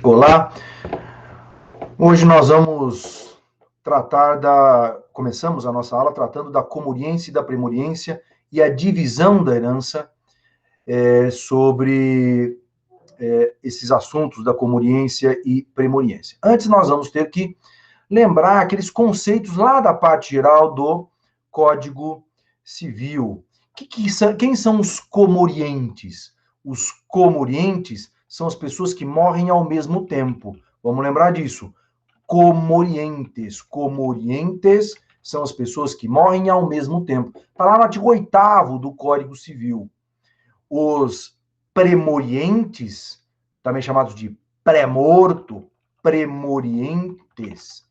Olá, hoje nós vamos começamos a nossa aula tratando da comoriência e da primoriência e a divisão da herança sobre esses assuntos da comoriência e primoriência. Antes nós vamos ter que lembrar aqueles conceitos lá da parte geral do Código Civil. Quem são os comorientes? Os comorientes são as pessoas que morrem ao mesmo tempo. Vamos lembrar disso. Comorientes. Comorientes são as pessoas que morrem ao mesmo tempo. Está lá no artigo 8º do Código Civil. Os premorientes, também chamados de pré-morto, premorientes,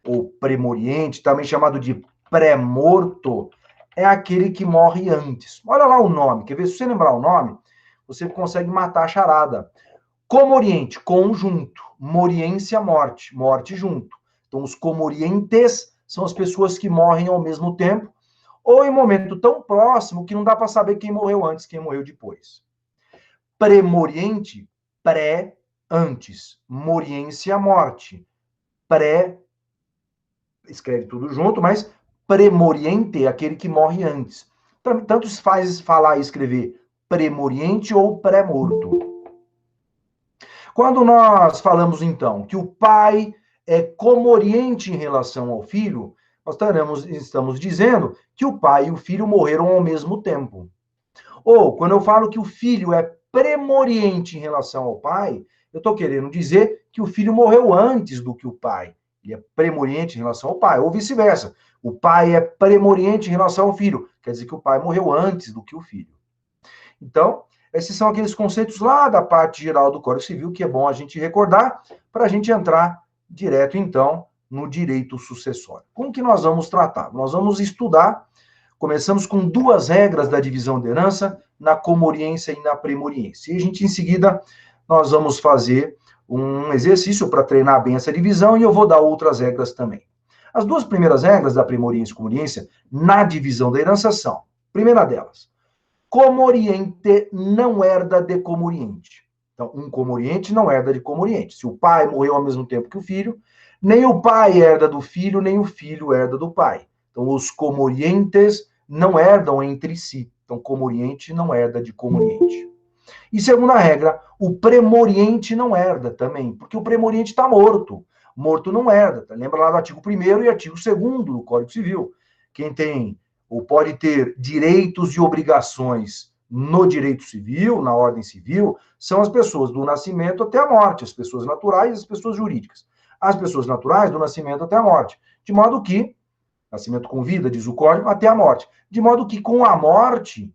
ou premoriente, também chamado de pré-morto, é aquele que morre antes. Olha lá o nome. Quer ver? Se você lembrar o nome, você consegue matar a charada. Comoriente, conjunto. Moriência, morte. Morte junto. Então, os comorientes são as pessoas que morrem ao mesmo tempo, ou em momento tão próximo que não dá para saber quem morreu antes, quem morreu depois. Premoriente, pré, antes. Moriência, morte. Pré, escreve tudo junto, mas premoriente é aquele que morre antes. Tanto se faz falar e escrever premoriente ou pré-morto. Quando nós falamos, então, que o pai é comoriente em relação ao filho, nós estamos dizendo que o pai e o filho morreram ao mesmo tempo. Ou, quando eu falo que o filho é premoriente em relação ao pai, eu estou querendo dizer que o filho morreu antes do que o pai. Ele é premoriente em relação ao pai, ou vice-versa. O pai é premoriente em relação ao filho. Quer dizer que o pai morreu antes do que o filho. Então, esses são aqueles conceitos lá da parte geral do Código Civil, que é bom a gente recordar, para a gente entrar direto, então, no direito sucessório. Como que nós vamos tratar? Nós vamos estudar, começamos com 2 regras da divisão de herança, na comoriência e na primoriência. E a gente, em seguida, nós vamos fazer um exercício para treinar bem essa divisão, e eu vou dar outras regras também. As 2 primeiras regras da primoriência e comoriência na divisão da herança são, primeira delas, comoriente não herda de comoriente. Então, um comoriente não herda de comoriente. Se o pai morreu ao mesmo tempo que o filho, nem o pai herda do filho, nem o filho herda do pai. Então, os comorientes não herdam entre si. Então, comoriente não herda de comoriente. E segunda regra, o premoriente não herda também, porque o premoriente está morto. Morto não herda. Lembra lá do artigo 1º e artigo 2º do Código Civil. Quem tem ou pode ter direitos e obrigações no direito civil, na ordem civil, são as pessoas do nascimento até a morte, as pessoas naturais e as pessoas jurídicas. As pessoas naturais do nascimento até a morte. De modo que, nascimento com vida, diz o Código, até a morte. De modo que, com a morte,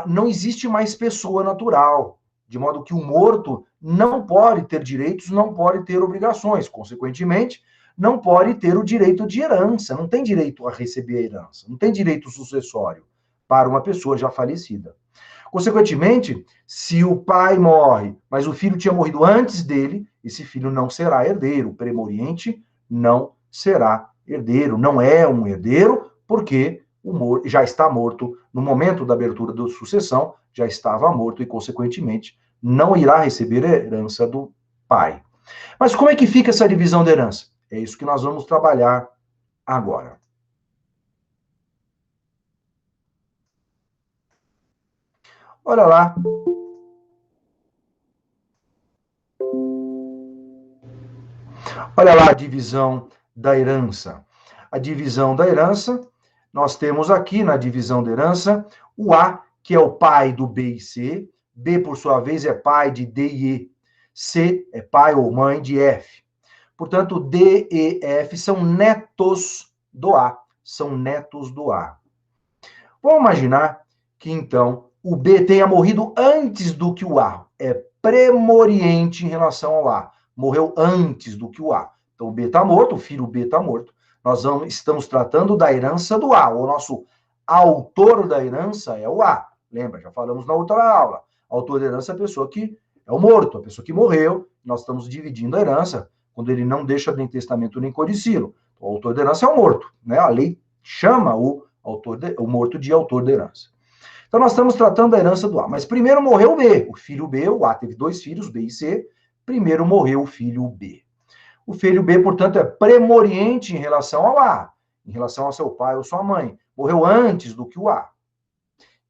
não existe mais pessoa natural. De modo que o morto não pode ter direitos, não pode ter obrigações. Consequentemente, não pode ter o direito de herança, não tem direito a receber a herança, não tem direito sucessório para uma pessoa já falecida. Consequentemente, se o pai morre, mas o filho tinha morrido antes dele, esse filho não será herdeiro. O premoriente não será herdeiro, não é um herdeiro, porque já está morto no momento da abertura da sucessão, já estava morto e, consequentemente, não irá receber a herança do pai. Mas como é que fica essa divisão da herança? É isso que nós vamos trabalhar agora. Olha lá. Olha lá a divisão da herança. A divisão da herança, nós temos aqui na divisão da herança o A, que é o pai do B e C. B, por sua vez, é pai de D e E. C é pai ou mãe de F. Portanto, D e F são netos do A. São netos do A. Vamos imaginar que, então, o B tenha morrido antes do que o A. É premoriente em relação ao A. Morreu antes do que o A. Então, o B está morto, o filho B está morto. Nós estamos tratando da herança do A. O nosso autor da herança é o A. Lembra? Já falamos na outra aula. Autor da herança é a pessoa que é o morto, a pessoa que morreu. Nós estamos dividindo a herança quando ele não deixa nem testamento nem codicilo. O autor da herança é o morto, né? A lei chama o morto de autor da herança. Então, nós estamos tratando da herança do A. Mas primeiro morreu o B, o filho B, o A teve 2 filhos, B e C. primeiro morreu o filho B. O filho B, portanto, é premoriente em relação ao A, em relação ao seu pai ou sua mãe. Morreu antes do que o A.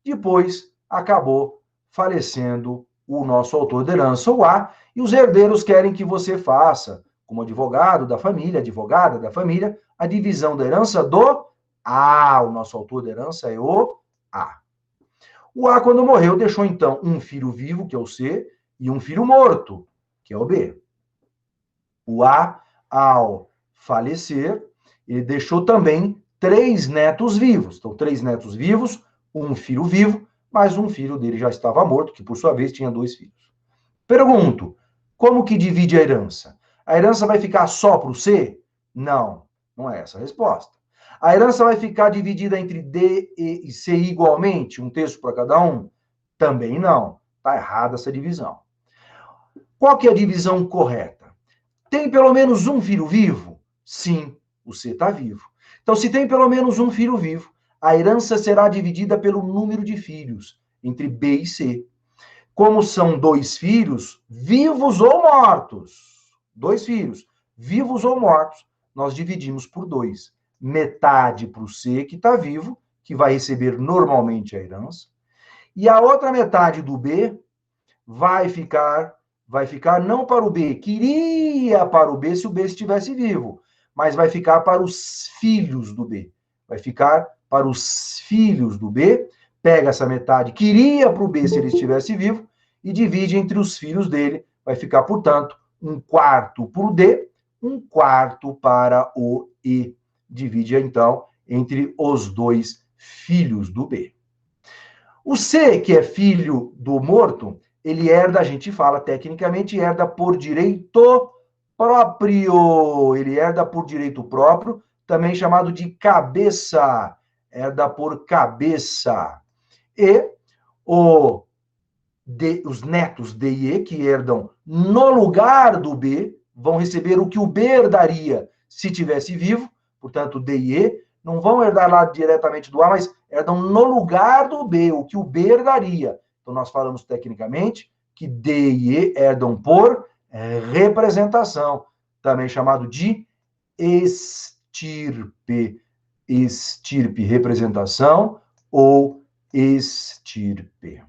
Depois, acabou falecendo o nosso autor da herança, o A, e os herdeiros querem que você faça, como advogado da família, advogada da família, a divisão da herança do A. O nosso autor da herança é o A. O A, quando morreu, deixou, então, um filho vivo, que é o C, e um filho morto, que é o B. O A, ao falecer, ele deixou também 3 netos vivos. Então, 3 netos vivos, um filho vivo, mas um filho dele já estava morto, que por sua vez tinha 2 filhos. Pergunto, como que divide a herança? A herança vai ficar só para o C? Não, não é essa a resposta. A herança vai ficar dividida entre D, E e C igualmente, 1/3 para cada um? Também não. Está errada essa divisão. Qual que é a divisão correta? Tem pelo menos um filho vivo? Sim, o C está vivo. Então, se tem pelo menos um filho vivo, a herança será dividida pelo número de filhos, entre B e C. Como são 2 filhos, vivos ou mortos, 2 filhos, vivos ou mortos, nós dividimos por 2. Metade para o C, que está vivo, que vai receber normalmente a herança, e a outra metade do B vai ficar não para o B, queria para o B se o B estivesse vivo, mas vai ficar para os filhos do B. Vai ficar para os filhos do B, pega essa metade, queria para o B se ele estivesse vivo, e divide entre os filhos dele. Vai ficar, portanto, 1/4 para o D, 1/4 para o E. Divide, então, entre os 2 filhos do B. O C, que é filho do morto, ele herda, a gente fala tecnicamente, herda por direito próprio. Ele herda por direito próprio, também chamado de cabeça. Herda por cabeça. E os netos D e E, que herdam no lugar do B, vão receber o que o B herdaria se tivesse vivo. Portanto, D e E não vão herdar lá diretamente do A, mas herdam no lugar do B, o que o B herdaria. Então, nós falamos tecnicamente que D e E herdam por representação, também chamado de estirpe. Estirpe, representação ou estirpe.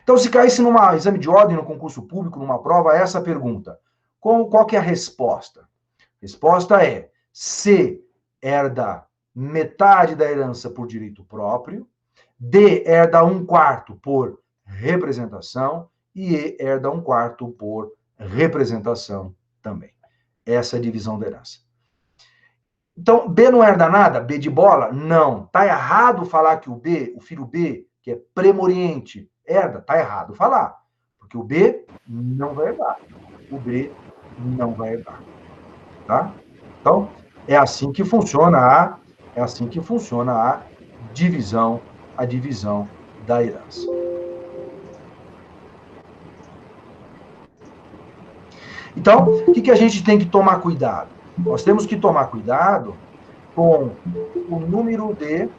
Então, se caísse num exame de ordem no concurso público, numa prova, essa pergunta. Qual que é a resposta? A resposta é C herda metade da herança por direito próprio, D herda 1/4 por representação e E herda 1/4 por representação também. Essa é a divisão da herança. Então, B não herda nada? B de bola? Não. Está errado falar que o B, o filho B, que é premoriente, herda? Está errado falar. Porque o B não vai herdar. O B não vai herdar. Tá? Então, é assim que funciona a divisão da herança. Então, o que a gente tem que tomar cuidado? Nós temos que tomar cuidado com o número de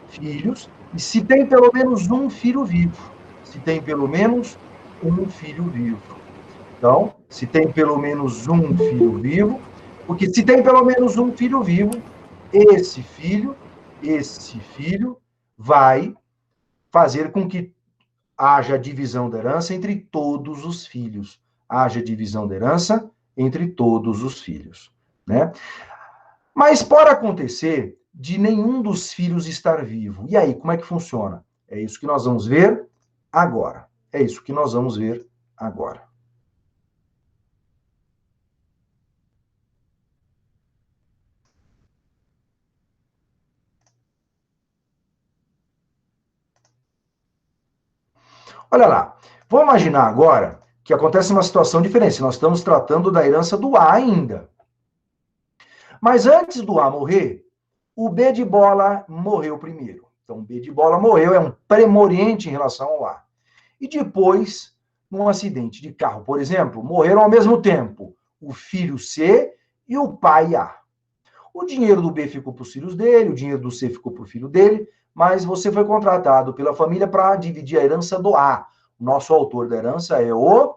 filhos, e se tem pelo menos um filho vivo. Se tem pelo menos um filho vivo. Então, se tem pelo menos um filho vivo, porque se tem pelo menos um filho vivo, esse filho vai fazer com que haja divisão da herança entre todos os filhos. Haja divisão da herança entre todos os filhos, né? Mas pode acontecer de nenhum dos filhos estar vivo. E aí, como é que funciona? É isso que nós vamos ver agora. Olha lá, vamos imaginar agora que acontece uma situação diferente. Nós estamos tratando da herança do A ainda. Mas antes do A morrer, o B de bola morreu primeiro. Então, o B de bola morreu, é um premoriente em relação ao A. E depois, num acidente de carro, por exemplo, morreram ao mesmo tempo o filho C e o pai A. O dinheiro do B ficou para os filhos dele, o dinheiro do C ficou para o filho dele, mas você foi contratado pela família para dividir a herança do A. O nosso autor da herança é o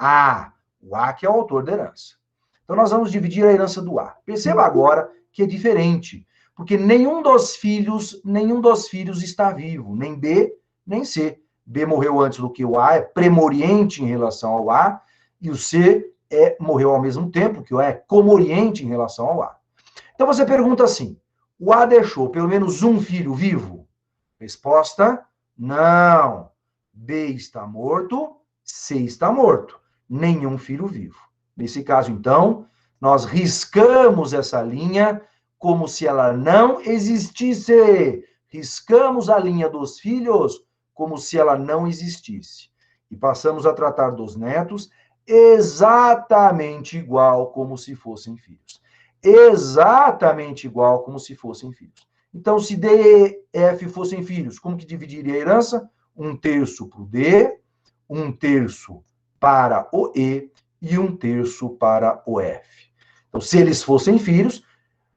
A. O A que é o autor da herança. Então, nós vamos dividir a herança do A. Perceba agora que é diferente, porque nenhum dos filhos está vivo, nem B, nem C. B morreu antes do que o A, é premoriente em relação ao A, e o C morreu ao mesmo tempo, que o A é comoriente em relação ao A. Então, você pergunta assim, o A deixou pelo menos um filho vivo? Resposta, não. B está morto, C está morto. Nenhum filho vivo. Nesse caso, então, nós riscamos essa linha como se ela não existisse. Riscamos a linha dos filhos como se ela não existisse. E passamos a tratar dos netos exatamente igual como se fossem filhos. Exatamente igual como se fossem filhos. Então, se D e F fossem filhos, como que dividiria a herança? 1/3 para o D, 1/3 para o E e 1/3 para o F. Então, se eles fossem filhos,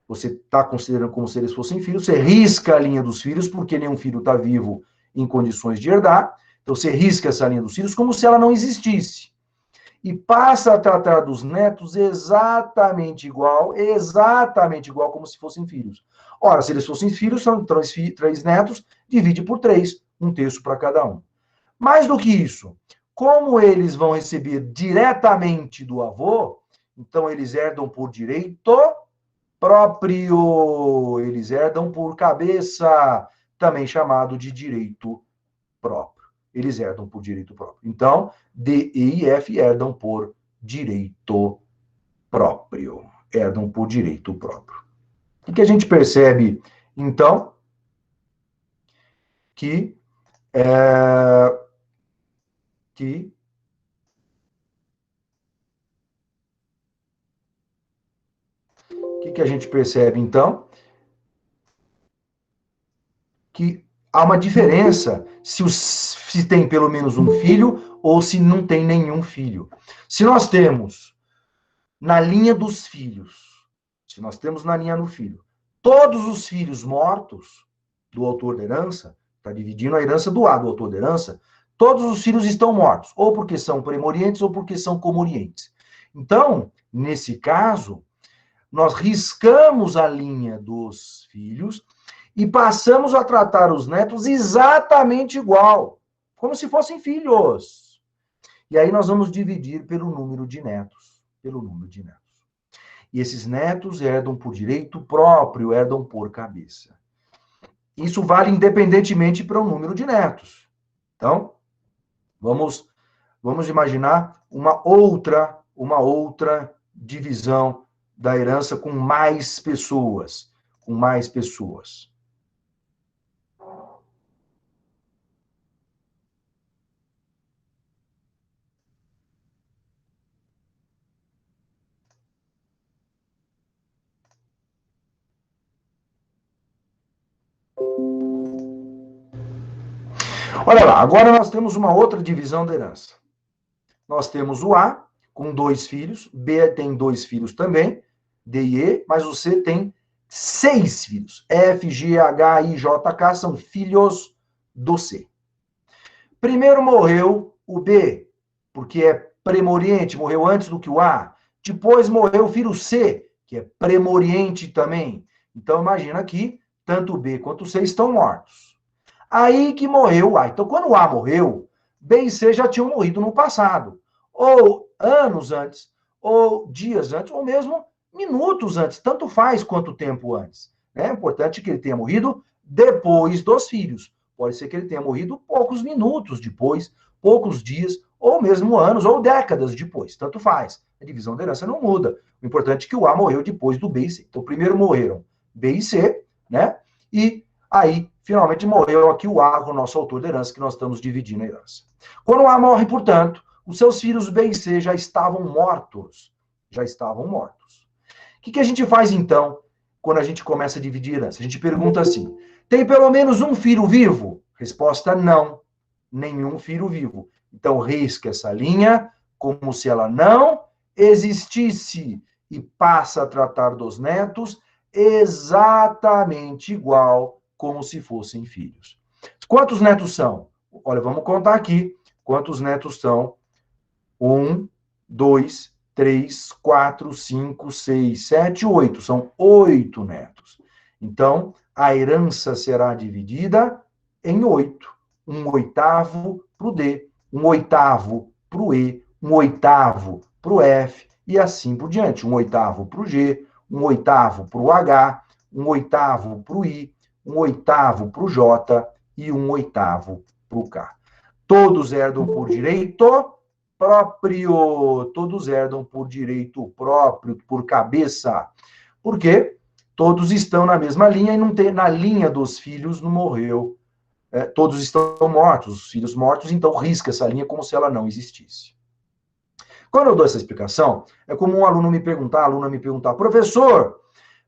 você está considerando como se eles fossem filhos, você risca a linha dos filhos, porque nenhum filho está vivo em condições de herdar. Então, você risca essa linha dos filhos como se ela não existisse. E passa a tratar dos netos exatamente igual como se fossem filhos. Ora, se eles fossem filhos, são 3 netos, divide por 3, 1/3 para cada um. Mais do que isso, como eles vão receber diretamente do avô, então eles herdam por direito próprio, eles herdam por cabeça, também chamado de direito próprio. Eles herdam por direito próprio. Então, D, E e F herdam por direito próprio. Herdam por direito próprio. O que a gente percebe, então, que a gente percebe, então? Que há uma diferença se tem pelo menos um filho ou se não tem nenhum filho. Se nós temos na linha dos filhos, se nós temos na linha do filho, todos os filhos mortos do autor da herança, está dividindo a herança do A, do autor da herança, todos os filhos estão mortos, ou porque são premorientes ou porque são comorientes. Então, nesse caso, nós riscamos a linha dos filhos e passamos a tratar os netos exatamente igual, como se fossem filhos. E aí nós vamos dividir pelo número de netos, E esses netos herdam por direito próprio, herdam por cabeça. Isso vale independentemente para o número de netos. Então, vamos imaginar uma outra divisão da herança com mais pessoas, Olha lá, agora nós temos uma outra divisão da herança. Nós temos o A, com 2 filhos, B tem 2 filhos também, D e E, mas o C tem 6 filhos. F, G, H, I, J, K são filhos do C. Primeiro morreu o B, porque é premoriente, morreu antes do que o A. Depois morreu o filho C, que é premoriente também. Então, imagina aqui, tanto o B quanto o C estão mortos. Aí que morreu o A. Então, quando o A morreu, B e C já tinham morrido no passado. Ou anos antes, ou dias antes, ou mesmo minutos antes. Tanto faz quanto tempo antes. É importante que ele tenha morrido depois dos filhos. Pode ser que ele tenha morrido poucos minutos depois, poucos dias, ou mesmo anos, ou décadas depois. Tanto faz. A divisão da herança não muda. O importante é que o A morreu depois do B e C. Então, primeiro morreram B e C, né? E aí, finalmente, morreu aqui o A, o nosso autor da herança, que nós estamos dividindo a herança. Quando o A morre, portanto, os seus filhos B e C já estavam mortos. O que a gente faz, então, quando a gente começa a dividir a herança? A gente pergunta assim, tem pelo menos um filho vivo? Resposta, não. Nenhum filho vivo. Então, risca essa linha como se ela não existisse e passa a tratar dos netos exatamente igual como se fossem filhos. Quantos netos são? Olha, vamos contar aqui. Quantos netos são? 1, 2, 3, 4, 5, 6, 7, 8. São 8 netos. Então, a herança será dividida em 8. Um oitavo para o D, um oitavo para o E, um oitavo para o F, e assim por diante. Um oitavo para o G, um oitavo para o H, um oitavo para o I, um oitavo para o J e um oitavo para o K. Todos herdam por direito próprio. Todos herdam por direito próprio, por cabeça. Por quê? Todos estão na mesma linha e não tem, na linha dos filhos não morreu. Todos estão mortos, os filhos mortos, então risca essa linha como se ela não existisse. Quando eu dou essa explicação, é como um aluno me perguntar, a aluna me perguntar, professor,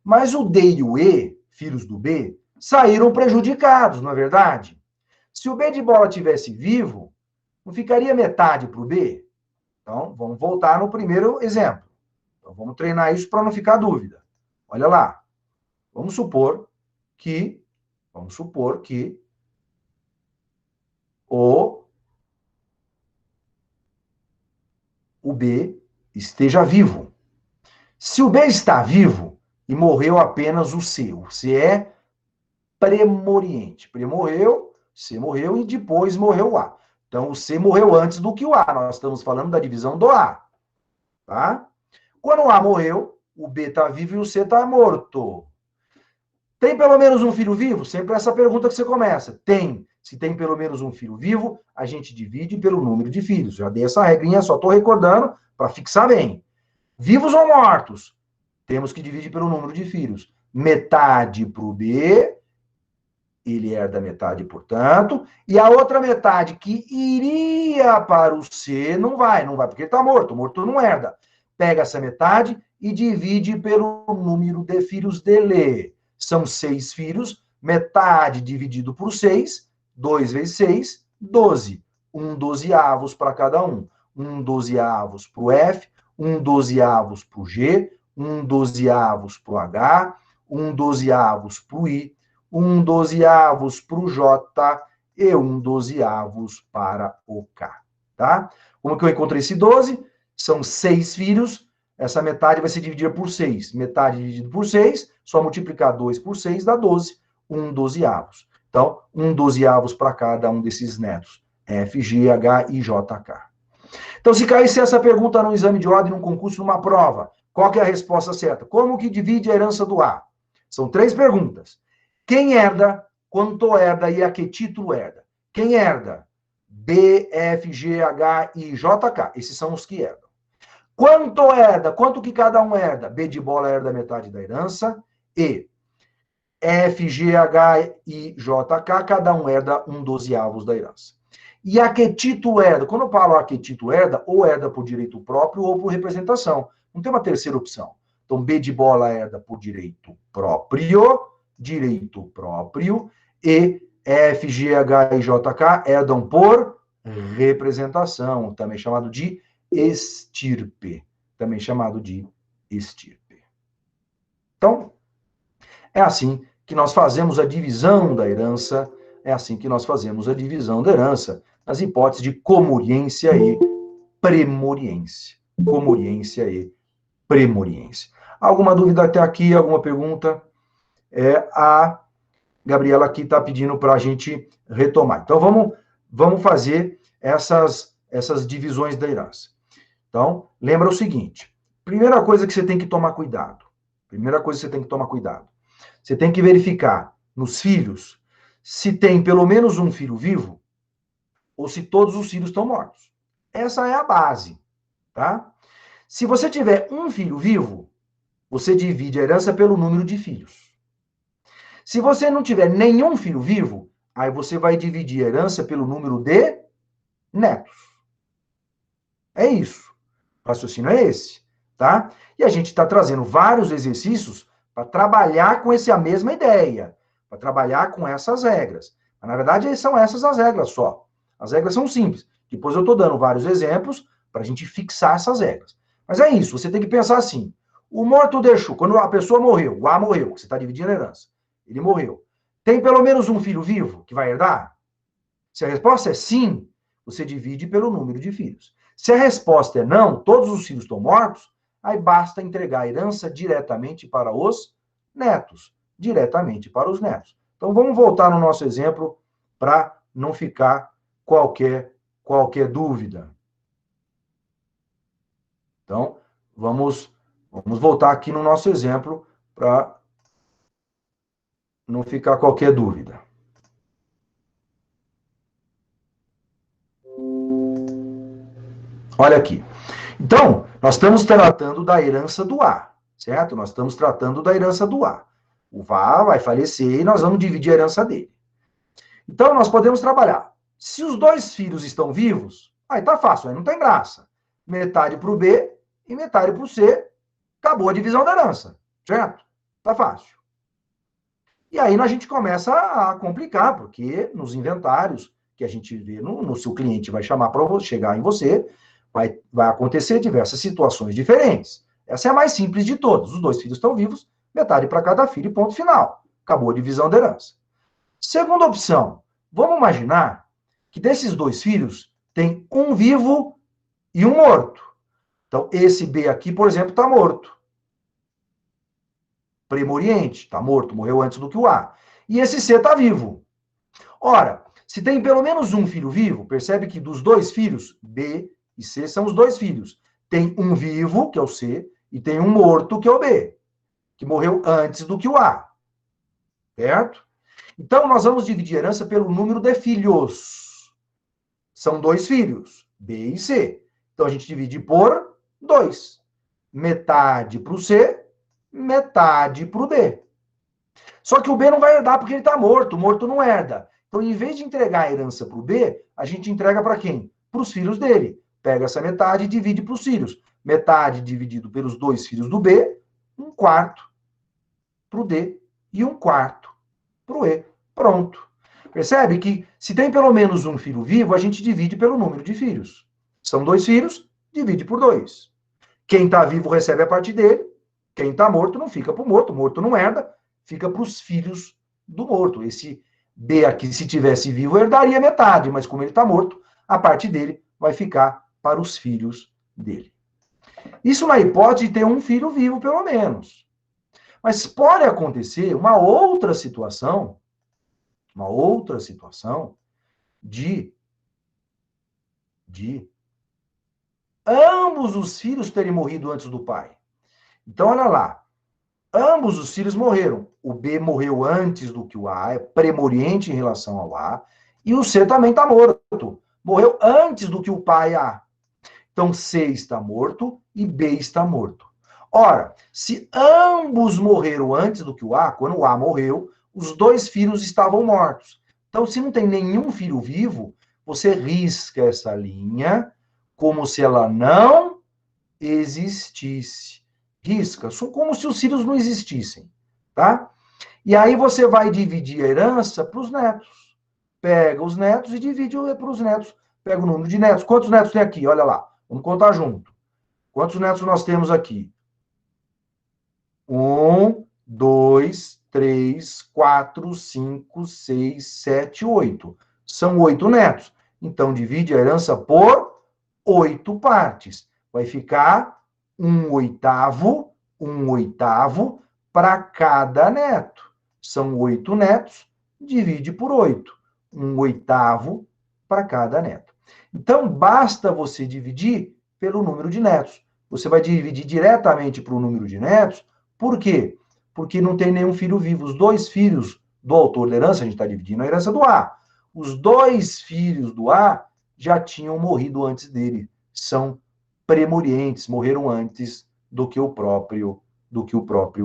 mas o D e o E, filhos do B, saíram prejudicados, não é verdade? Se o B de bola tivesse vivo, não ficaria metade para o B? Então, vamos voltar no primeiro exemplo. Então, vamos treinar isso para não ficar dúvida. Olha lá. Vamos supor que o B esteja vivo. Se o B está vivo e morreu apenas o C é premoriente. Premorreu, C morreu e depois morreu o A. Então, o C morreu antes do que o A. Nós estamos falando da divisão do A. Tá? Quando o A morreu, o B está vivo e o C está morto. Tem pelo menos um filho vivo? Sempre essa pergunta que você começa. Tem. Se tem pelo menos um filho vivo, a gente divide pelo número de filhos. Já dei essa regrinha, só estou recordando para fixar bem. Vivos ou mortos? Temos que dividir pelo número de filhos. Metade para o B, ele herda metade, portanto, e a outra metade que iria para o C não vai porque ele está morto. Morto não herda. Pega essa metade e divide pelo número de filhos dele. São 6 filhos, metade dividido por 6, 2 vezes 6, 12. 1 dozeavos para cada um. 1 dozeavos para o F, 1 dozeavos para o G, 1 dozeavos para o H, 1 dozeavos para o I, 1 dozeavos para o J e 1 dozeavos para o K. Tá? Como que eu encontrei esse 12? São 6 filhos, essa metade vai ser dividida por 6. Metade dividido por 6, só multiplicar 2 por 6 dá 12. 1 dozeavos. Então, 1 dozeavos para cada um desses netos. F, G, H e J, K. Então, se caísse essa pergunta num exame de ordem, num concurso, numa prova, qual que é a resposta certa? Como que divide a herança do A? São 3 perguntas. Quem herda, quanto herda e a que título herda? Quem herda? B, F, G, H e J, K. Esses são os que herdam. Quanto herda? Quanto que cada um herda? B de bola herda metade da herança e F, G, H e J, K, cada um herda 1 dozeavos da herança. E a que título herda? Quando eu falo a que título herda, ou herda por direito próprio ou por representação. Não tem uma terceira opção. Então, B de bola herda por direito próprio, e F, G, H e J, K herdam por representação, também chamado de estirpe. Então, é assim que nós fazemos a divisão da herança, nas hipóteses de comoriência e premoriência. Alguma dúvida até aqui? Alguma pergunta? A Gabriela aqui está pedindo para a gente retomar. Então, vamos fazer essas divisões da herança. Então, lembra o seguinte. Primeira coisa que você tem que tomar cuidado. Você tem que verificar nos filhos se tem pelo menos um filho vivo ou se todos os filhos estão mortos. Essa é a base, tá? Se você tiver um filho vivo, você divide a herança pelo número de filhos. Se você não tiver nenhum filho vivo, aí você vai dividir a herança pelo número de netos. É isso. O raciocínio é esse, tá? E a gente está trazendo vários exercícios para trabalhar com essa mesma ideia, para trabalhar com essas regras. Mas, na verdade, são essas as regras só. As regras são simples. Depois eu estou dando vários exemplos para a gente fixar essas regras. Mas é isso, você tem que pensar assim. O morto deixou, quando a pessoa morreu, o A morreu, você está dividindo a herança. Ele morreu. Tem pelo menos um filho vivo que vai herdar? Se a resposta é sim, você divide pelo número de filhos. Se a resposta é não, todos os filhos estão mortos, aí basta entregar a herança diretamente para os netos. Diretamente para os netos. Então, vamos voltar no nosso exemplo para não ficar qualquer dúvida. Então, vamos voltar aqui no nosso exemplo para não ficar qualquer dúvida. Olha aqui. Então, nós estamos tratando da herança do A, certo? Nós estamos tratando da herança do A. O VA vai falecer e nós vamos dividir a herança dele. Então, nós podemos trabalhar. Se os dois filhos estão vivos, aí tá fácil, aí não tem graça. Metade para o B e metade para o C, acabou a divisão da herança, certo? Tá fácil. E aí a gente começa a complicar, porque nos inventários que a gente vê no seu cliente vai chamar para chegar em você, vai acontecer diversas situações diferentes. Essa é a mais simples de todas. Os dois filhos estão vivos, metade para cada filho e ponto final. Acabou a divisão da herança. Segunda opção, vamos imaginar que desses dois filhos tem um vivo e um morto. Então, esse B aqui, por exemplo, está morto. Premoriente, está morto, morreu antes do que o A. E esse C está vivo. Ora, se tem pelo menos um filho vivo, percebe que dos dois filhos, B e C são os dois filhos. Tem um vivo, que é o C, e tem um morto, que é o B, que morreu antes do que o A. Certo? Então, nós vamos dividir a herança pelo número de filhos. São dois filhos, B e C. Então, a gente divide por 2. Metade para o C, metade para o D. Só que o B não vai herdar porque ele está morto. O morto não herda. Então, em vez de entregar a herança para o B, a gente entrega para quem? Para os filhos dele. Pega essa metade e divide para os filhos. Metade dividido pelos dois filhos do B, 1/4 para o D e 1/4 para o E. Pronto. Percebe que se tem pelo menos um filho vivo, a gente divide pelo número de filhos. São dois filhos, divide por 2. Quem está vivo recebe a parte dele. Quem está morto não fica para o morto. O morto não herda, fica para os filhos do morto. Esse B aqui, se tivesse vivo, herdaria metade, mas como ele está morto, a parte dele vai ficar para os filhos dele. Isso na hipótese de ter um filho vivo, pelo menos. Mas pode acontecer uma outra situação de ambos os filhos terem morrido antes do pai. Então, olha lá. Ambos os filhos morreram. O B morreu antes do que o A, é premoriente em relação ao A, e o C também está morto. Morreu antes do que o pai A. Então, C está morto e B está morto. Ora, se ambos morreram antes do que o A, quando o A morreu, os dois filhos estavam mortos. Então, se não tem nenhum filho vivo, você risca essa linha como se ela não existisse. Risca, como se os filhos não existissem, tá? E aí você vai dividir a herança para os netos. Pega os netos e divide para os netos. Pega o número de netos. Quantos netos tem aqui? Olha lá. Vamos contar junto. Quantos netos nós temos aqui? 1, 2, 3, 4, 5, 6, 7, 8. São 8 netos. Então, divide a herança por 8 partes. Vai ficar 1/8 para cada neto. São 8 netos, divide por 8. 1/8 para cada neto. Então, basta você dividir pelo número de netos. Você vai dividir diretamente para o número de netos. Por quê? Porque não tem nenhum filho vivo. Os dois filhos do autor da herança, a gente está dividindo a herança do A. Os dois filhos do A já tinham morrido antes dele. São premorientes, morreram antes do que o próprio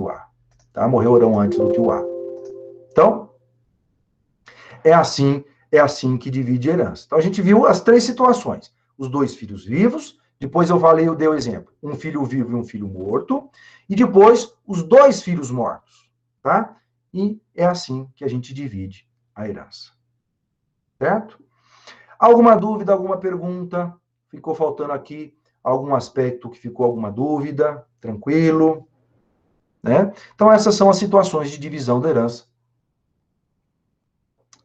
A. Tá? Morreram antes do que o A. Então, é assim que divide a herança. Então, a gente viu as 3 situações. Os dois filhos vivos, depois eu dei o exemplo. Um filho vivo e um filho morto, e depois os 2 filhos mortos. Tá? E é assim que a gente divide a herança. Certo? Alguma dúvida, alguma pergunta? Ficou faltando aqui algum aspecto que ficou alguma dúvida? Tranquilo? Né? Então, essas são as situações de divisão da herança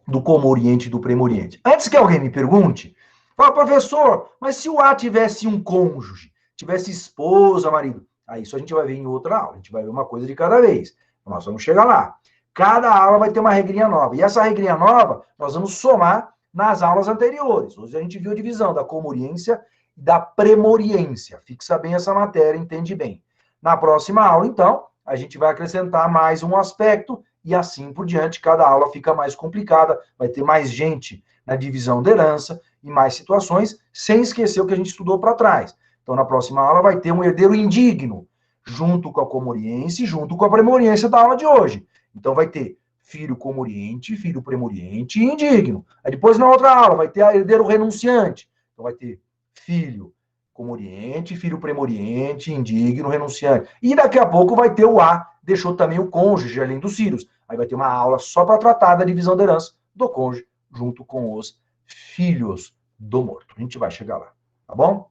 do Como Oriente e do Primo Oriente. Antes que alguém me pergunte, Fala, professor, mas se o A tivesse um cônjuge, tivesse esposa, marido, aí isso a gente vai ver em outra aula, a gente vai ver uma coisa de cada vez. Nós vamos chegar lá. Cada aula vai ter uma regrinha nova. E essa regrinha nova, nós vamos somar nas aulas anteriores. Hoje a gente viu a divisão da comoriência e da premoriência. Fixa bem essa matéria, entende bem. Na próxima aula, então, a gente vai acrescentar mais um aspecto e assim por diante. Cada aula fica mais complicada, vai ter mais gente na divisão da herança e mais situações, sem esquecer o que a gente estudou para trás. Então, na próxima aula vai ter um herdeiro indigno, junto com a comoriência e junto com a premoriência da aula de hoje. Então, vai ter filho comoriente, filho premoriente e indigno. Aí depois, na outra aula, vai ter herdeiro renunciante. Então, vai ter filho comoriente, filho premoriente, indigno, renunciante. E daqui a pouco vai ter o A, deixou também o cônjuge, além dos filhos. Aí vai ter uma aula só para tratar da divisão da herança do cônjuge, junto com os filhos do morto. A gente vai chegar lá, tá bom?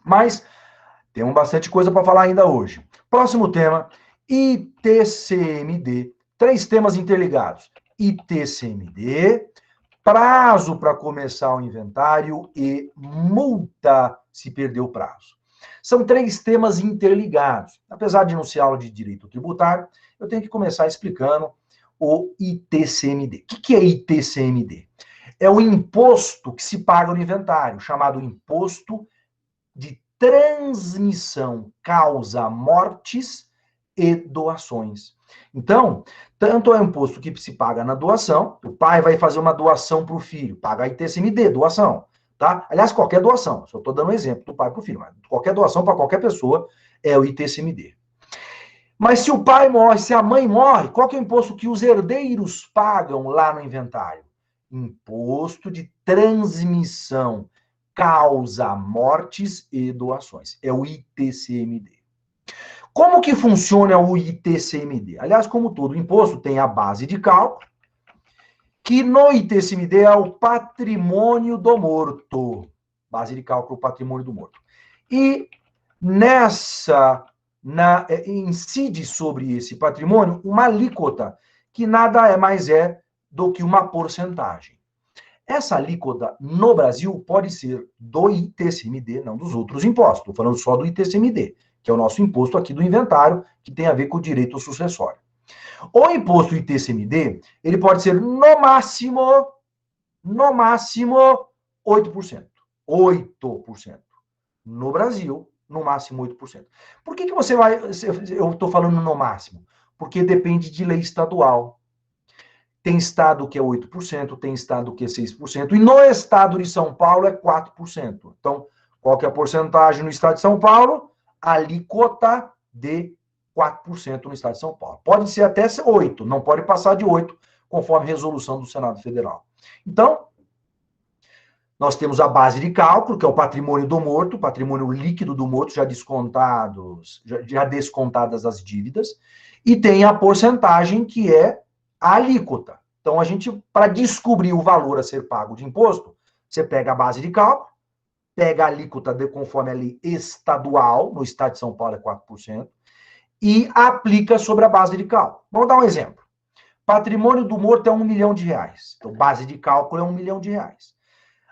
Mas temos bastante coisa para falar ainda hoje. Próximo tema, ITCMD. 3 temas interligados. ITCMD, prazo para começar o inventário e multa se perder o prazo. São 3 temas interligados. Apesar de não ser aula de direito tributário, eu tenho que começar explicando o ITCMD. O que é ITCMD? É o imposto que se paga no inventário, chamado imposto de transmissão, causa mortes e doações. Então, tanto é o imposto que se paga na doação, o pai vai fazer uma doação para o filho, paga ITCMD, doação, tá? Aliás, qualquer doação, só estou dando um exemplo do pai para o filho, mas qualquer doação para qualquer pessoa é o ITCMD. Mas se o pai morre, se a mãe morre, qual que é o imposto que os herdeiros pagam lá no inventário? Imposto de transmissão, causa mortes e doações. É o ITCMD. Como que funciona o ITCMD? Aliás, como todo imposto, tem a base de cálculo, que no ITCMD é o patrimônio do morto. Base de cálculo, patrimônio do morto. E incide sobre esse patrimônio uma alíquota, que nada mais é do que uma porcentagem. Essa alíquota no Brasil pode ser do ITCMD, não dos outros impostos. Estou falando só do ITCMD, que é o nosso imposto aqui do inventário, que tem a ver com o direito sucessório. O imposto ITCMD, ele pode ser no máximo 8%. 8%. No Brasil, no máximo 8%. Por que você vai... Eu estou falando no máximo? Porque depende de lei estadual. Tem estado que é 8%, tem estado que é 6%, e no estado de São Paulo é 4%. Então, qual que é a porcentagem no estado de São Paulo? Alíquota de 4% no estado de São Paulo. Pode ser até 8%, não pode passar de 8%, conforme resolução do Senado Federal. Então, nós temos a base de cálculo, que é o patrimônio do morto, o patrimônio líquido do morto, já descontadas as dívidas, e tem a porcentagem, que é a alíquota. Então, a gente, para descobrir o valor a ser pago de imposto, você pega a base de cálculo, pega a alíquota conforme a lei estadual, no estado de São Paulo é 4%, e aplica sobre a base de cálculo. Vamos dar um exemplo. Patrimônio do morto é R$1 milhão. Então, base de cálculo é R$1 milhão.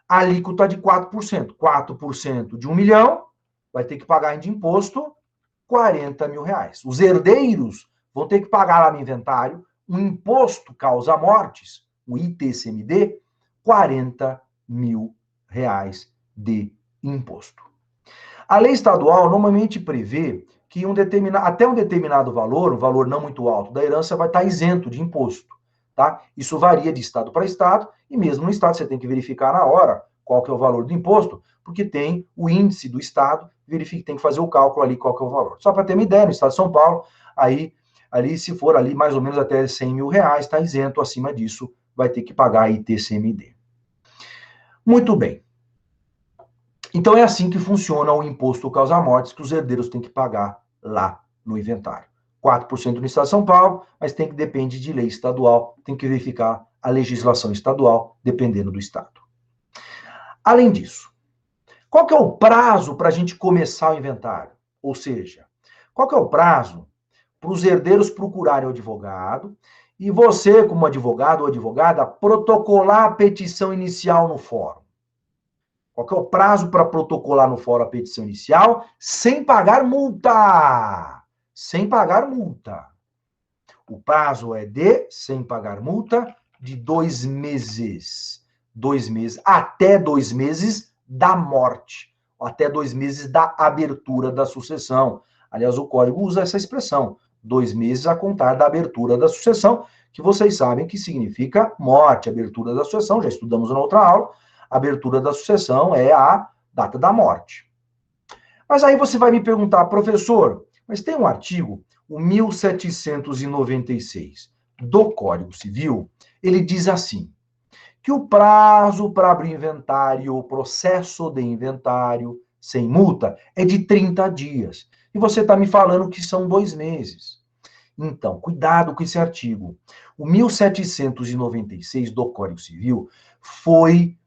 A alíquota de 4%. 4% de R$1 milhão, vai ter que pagar de imposto R$40 mil. Os herdeiros vão ter que pagar lá no inventário um imposto causa mortes, o ITCMD, R$40 mil de imposto. A lei estadual normalmente prevê que até um determinado valor, um valor não muito alto da herança, vai estar isento de imposto. Tá? Isso varia de estado para estado, e mesmo no estado você tem que verificar na hora qual que é o valor do imposto, porque tem o índice do estado, tem que fazer o cálculo ali qual que é o valor. Só para ter uma ideia, no estado de São Paulo, ali se for ali mais ou menos até R$100 mil, está isento, acima disso vai ter que pagar ITCMD. Muito bem. Então é assim que funciona o imposto causa-mortes que os herdeiros têm que pagar lá no inventário. 4% no estado de São Paulo, mas depende de lei estadual, tem que verificar a legislação estadual, dependendo do estado. Além disso, qual que é o prazo para a gente começar o inventário? Ou seja, qual que é o prazo para os herdeiros procurarem o advogado e você, como advogado ou advogada, protocolar a petição inicial no fórum? Qual que é o prazo para protocolar no fórum a petição inicial sem pagar multa? Sem pagar multa. O prazo é sem pagar multa, de 2 meses. 2 meses, até 2 meses da morte. Até 2 meses da abertura da sucessão. Aliás, o código usa essa expressão. 2 meses a contar da abertura da sucessão, que vocês sabem que significa morte, abertura da sucessão, já estudamos na outra aula. Abertura da sucessão é a data da morte. Mas aí você vai me perguntar, professor, mas tem um artigo, o 1796, do Código Civil, ele diz assim, que o prazo para abrir inventário, o processo de inventário sem multa, é de 30 dias. E você está me falando que são 2 meses. Então, cuidado com esse artigo. O 1796 do Código Civil foi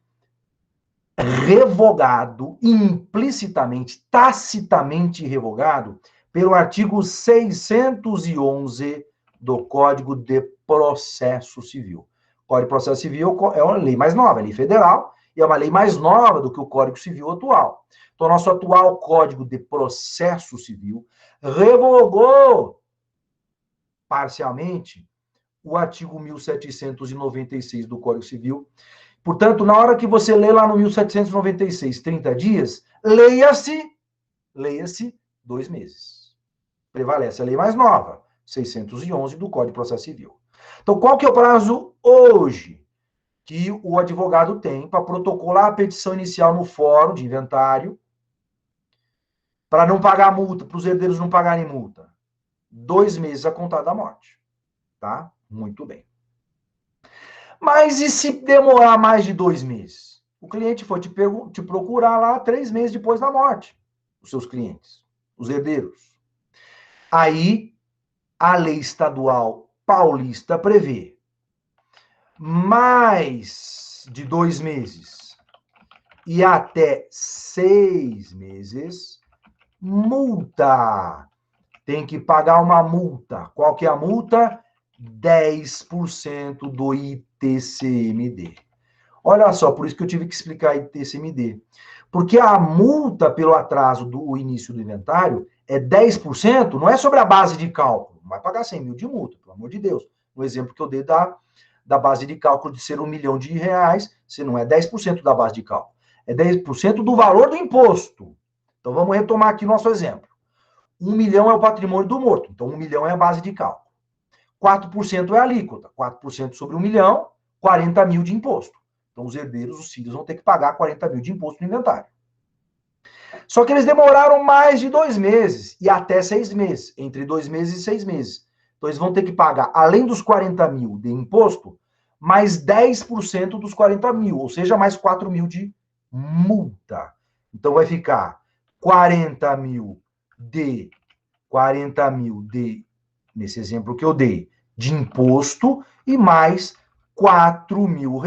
revogado, implicitamente, tacitamente revogado, pelo artigo 611 do Código de Processo Civil. O Código de Processo Civil é uma lei mais nova, é lei federal, e é uma lei mais nova do que o Código Civil atual. Então, o nosso atual Código de Processo Civil revogou parcialmente o artigo 1796 do Código Civil. Portanto, na hora que você lê lá no 1796, 30 dias, leia-se 2 meses. Prevalece a lei mais nova, 611 do Código de Processo Civil. Então, qual que é o prazo hoje que o advogado tem para protocolar a petição inicial no fórum de inventário para não pagar multa, para os herdeiros não pagarem multa? 2 meses a contar da morte. Tá? Muito bem. Mas e se demorar mais de 2 meses? O cliente foi te procurar lá 3 meses depois da morte. Os seus clientes, os herdeiros. Aí, a lei estadual paulista prevê mais de 2 meses e até 6 meses, multa. Tem que pagar uma multa. Qual que é a multa? 10% do ITCMD. Olha só, por isso que eu tive que explicar ITCMD. Porque a multa pelo atraso do início do inventário é 10%, não é sobre a base de cálculo. Não vai pagar 100 mil de multa, pelo amor de Deus. No exemplo que eu dei da base de cálculo de ser R$1 milhão, se não é 10% da base de cálculo. É 10% do valor do imposto. Então, vamos retomar aqui nosso exemplo. 1 milhão é o patrimônio do morto. Então, 1 milhão é a base de cálculo. 4% é a alíquota. 4% sobre 1 milhão, 40 mil de imposto. Então, os herdeiros, os filhos, vão ter que pagar 40 mil de imposto no inventário. Só que eles demoraram mais de 2 meses e até 6 meses. Entre 2 meses e 6 meses. Então, eles vão ter que pagar, além dos 40 mil de imposto, mais 10% dos 40 mil. Ou seja, mais 4 mil de multa. Então, vai ficar 40 mil de, nesse exemplo que eu dei, de imposto e mais R$4 mil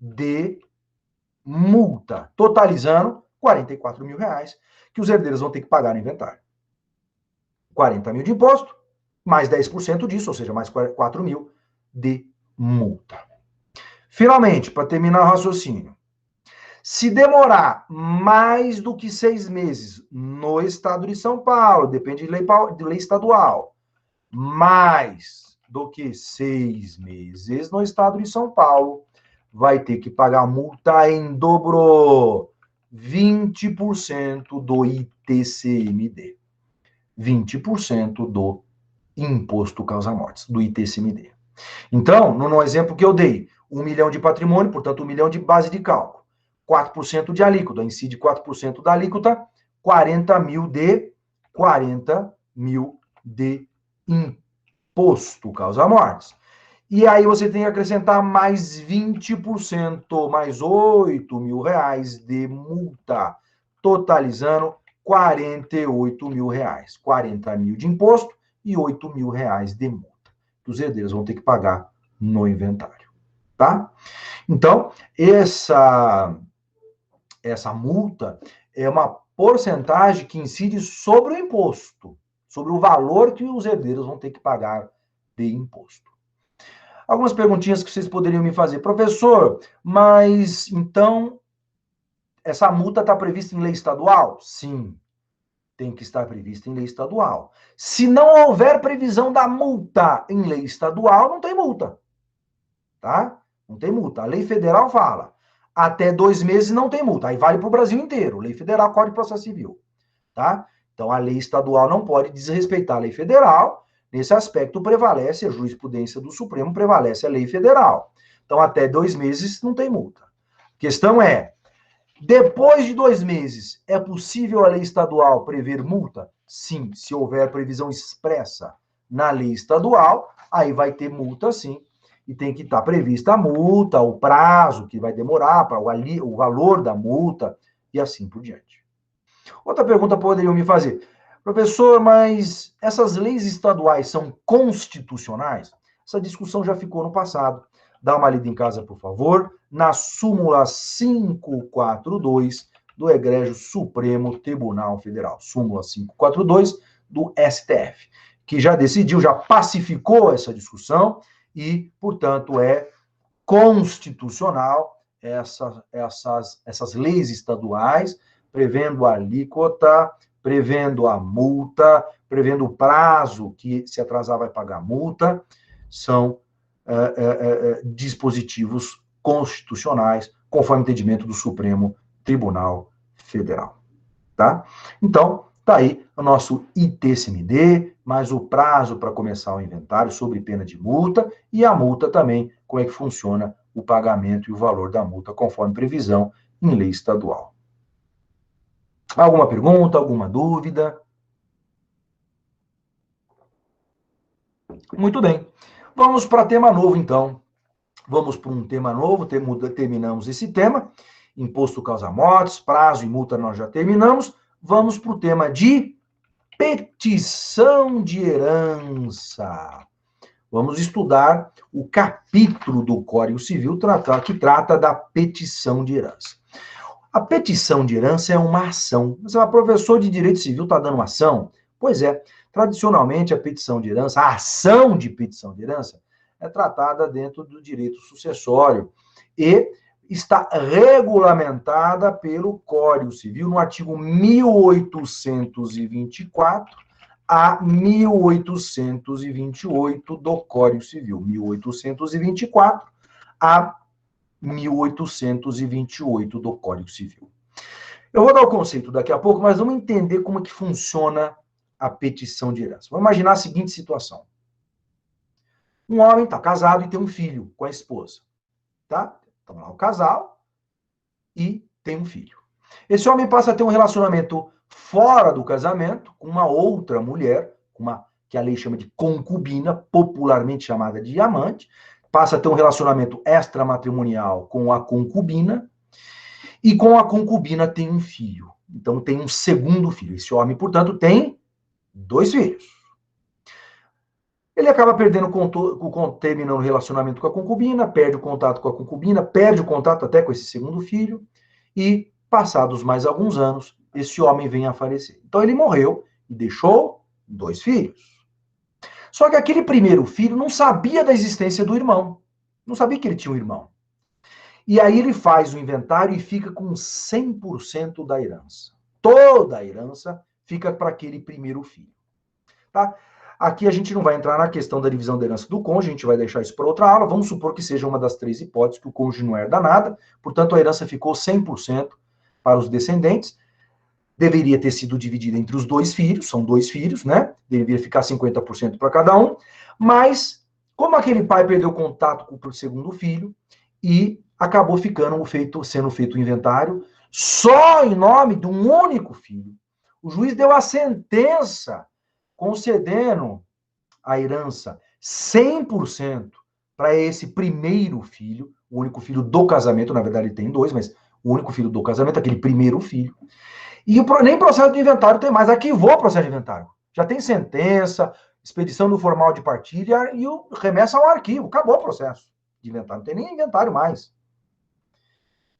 de multa, totalizando R$44 mil que os herdeiros vão ter que pagar no inventário. 40 mil de imposto, mais 10% disso, ou seja, mais 4 mil de multa. Finalmente, para terminar o raciocínio, se demorar mais do que 6 meses no estado de São Paulo, depende de lei estadual, mais do que 6 meses no estado de São Paulo, vai ter que pagar multa em dobro, 20% do ITCMD. 20% do imposto causa-mortes, do ITCMD. Então, no exemplo que eu dei, 1 milhão de patrimônio, portanto, 1 milhão de base de cálculo. 4% de alíquota, incide 4% da alíquota, 40 mil de imposto causa-mortes. E aí você tem que acrescentar mais 20%, mais R$8 mil de multa, totalizando R$48 mil. 40 mil de imposto e R$8 mil de multa, que os herdeiros vão ter que pagar no inventário, tá? Então, essa multa é uma porcentagem que incide sobre o imposto, sobre o valor que os herdeiros vão ter que pagar de imposto. Algumas perguntinhas que vocês poderiam me fazer. Professor, mas então essa multa está prevista em lei estadual? Sim, tem que estar prevista em lei estadual. Se não houver previsão da multa em lei estadual, não tem multa. Tá? Não tem multa. A lei federal fala, até 2 meses não tem multa. Aí vale para o Brasil inteiro. Lei federal, Código de Processo Civil. Tá? Então, a lei estadual não pode desrespeitar a lei federal. Nesse aspecto, prevalece a jurisprudência do Supremo, prevalece a lei federal. Então, até 2 meses não tem multa. A questão é, depois de 2 meses, é possível a lei estadual prever multa? Sim, se houver previsão expressa na lei estadual, aí vai ter multa sim. E tem que estar prevista a multa, o prazo que vai demorar, para o valor da multa e assim por diante. Outra pergunta poderiam me fazer, professor, mas essas leis estaduais são constitucionais? Essa discussão já ficou no passado. Dá uma lida em casa, por favor, na súmula 542 do Egrégio Supremo Tribunal Federal. Súmula 542 do STF, que já decidiu, já pacificou essa discussão e, portanto, é constitucional essas leis estaduais, prevendo a alíquota, prevendo a multa, prevendo o prazo que, se atrasar, vai pagar multa, são dispositivos constitucionais, conforme o entendimento do Supremo Tribunal Federal. Tá? Então, tá aí o nosso ITCMD, mais o prazo para começar o inventário sob pena de multa e a multa também, como é que funciona o pagamento e o valor da multa, conforme previsão em lei estadual. Alguma pergunta, alguma dúvida? Muito bem. Vamos para tema novo, então. Vamos para um tema novo, terminamos esse tema. Imposto causa mortes, prazo e multa nós já terminamos. Vamos para o tema de petição de herança. Vamos estudar o capítulo do Código Civil que trata da petição de herança. A petição de herança é uma ação. Você fala, professor de direito civil está dando uma ação? Pois é. Tradicionalmente, a petição de herança, a ação de petição de herança, é tratada dentro do direito sucessório e está regulamentada pelo Código Civil no artigo 1824 a 1828 do Código Civil. 1824 a 1828 do Código Civil. Eu vou dar o conceito daqui a pouco, mas vamos entender como é que funciona a petição de herança. Vamos imaginar a seguinte situação. Um homem está casado e tem um filho com a esposa. Tá? Então lá o casal e tem um filho. Esse homem passa a ter um relacionamento fora do casamento com uma outra mulher, que a lei chama de concubina, popularmente chamada de amante, passa a ter um relacionamento extramatrimonial com a concubina, e com a concubina tem um filho. Então tem um segundo filho. Esse homem, portanto, tem 2 filhos. Ele acaba terminando o relacionamento com a concubina, perde o contato com a concubina, perde o contato até com esse segundo filho, e, passados mais alguns anos, esse homem vem a falecer. Então ele morreu e deixou 2 filhos. Só que aquele primeiro filho não sabia da existência do irmão. Não sabia que ele tinha um irmão. E aí ele faz o inventário e fica com 100% da herança. Toda a herança fica para aquele primeiro filho. Tá? Aqui a gente não vai entrar na questão da divisão da herança do cônjuge, a gente vai deixar isso para outra aula. Vamos supor que seja uma das 3 hipóteses, que o cônjuge não herda nada, portanto a herança ficou 100% para os descendentes. Deveria ter sido dividida entre os 2 filhos, são 2 filhos, né? Deveria ficar 50% para cada um, mas como aquele pai perdeu contato com o segundo filho e acabou sendo feito o inventário só em nome de um único filho, o juiz deu a sentença concedendo a herança 100% para esse primeiro filho, o único filho do casamento, na verdade ele tem 2, mas o único filho do casamento, aquele primeiro filho. E nem processo de inventário tem mais, arquivou o processo de inventário. Já tem sentença, expedição do formal de partilha e remessa ao arquivo, acabou o processo de inventário, não tem nem inventário mais.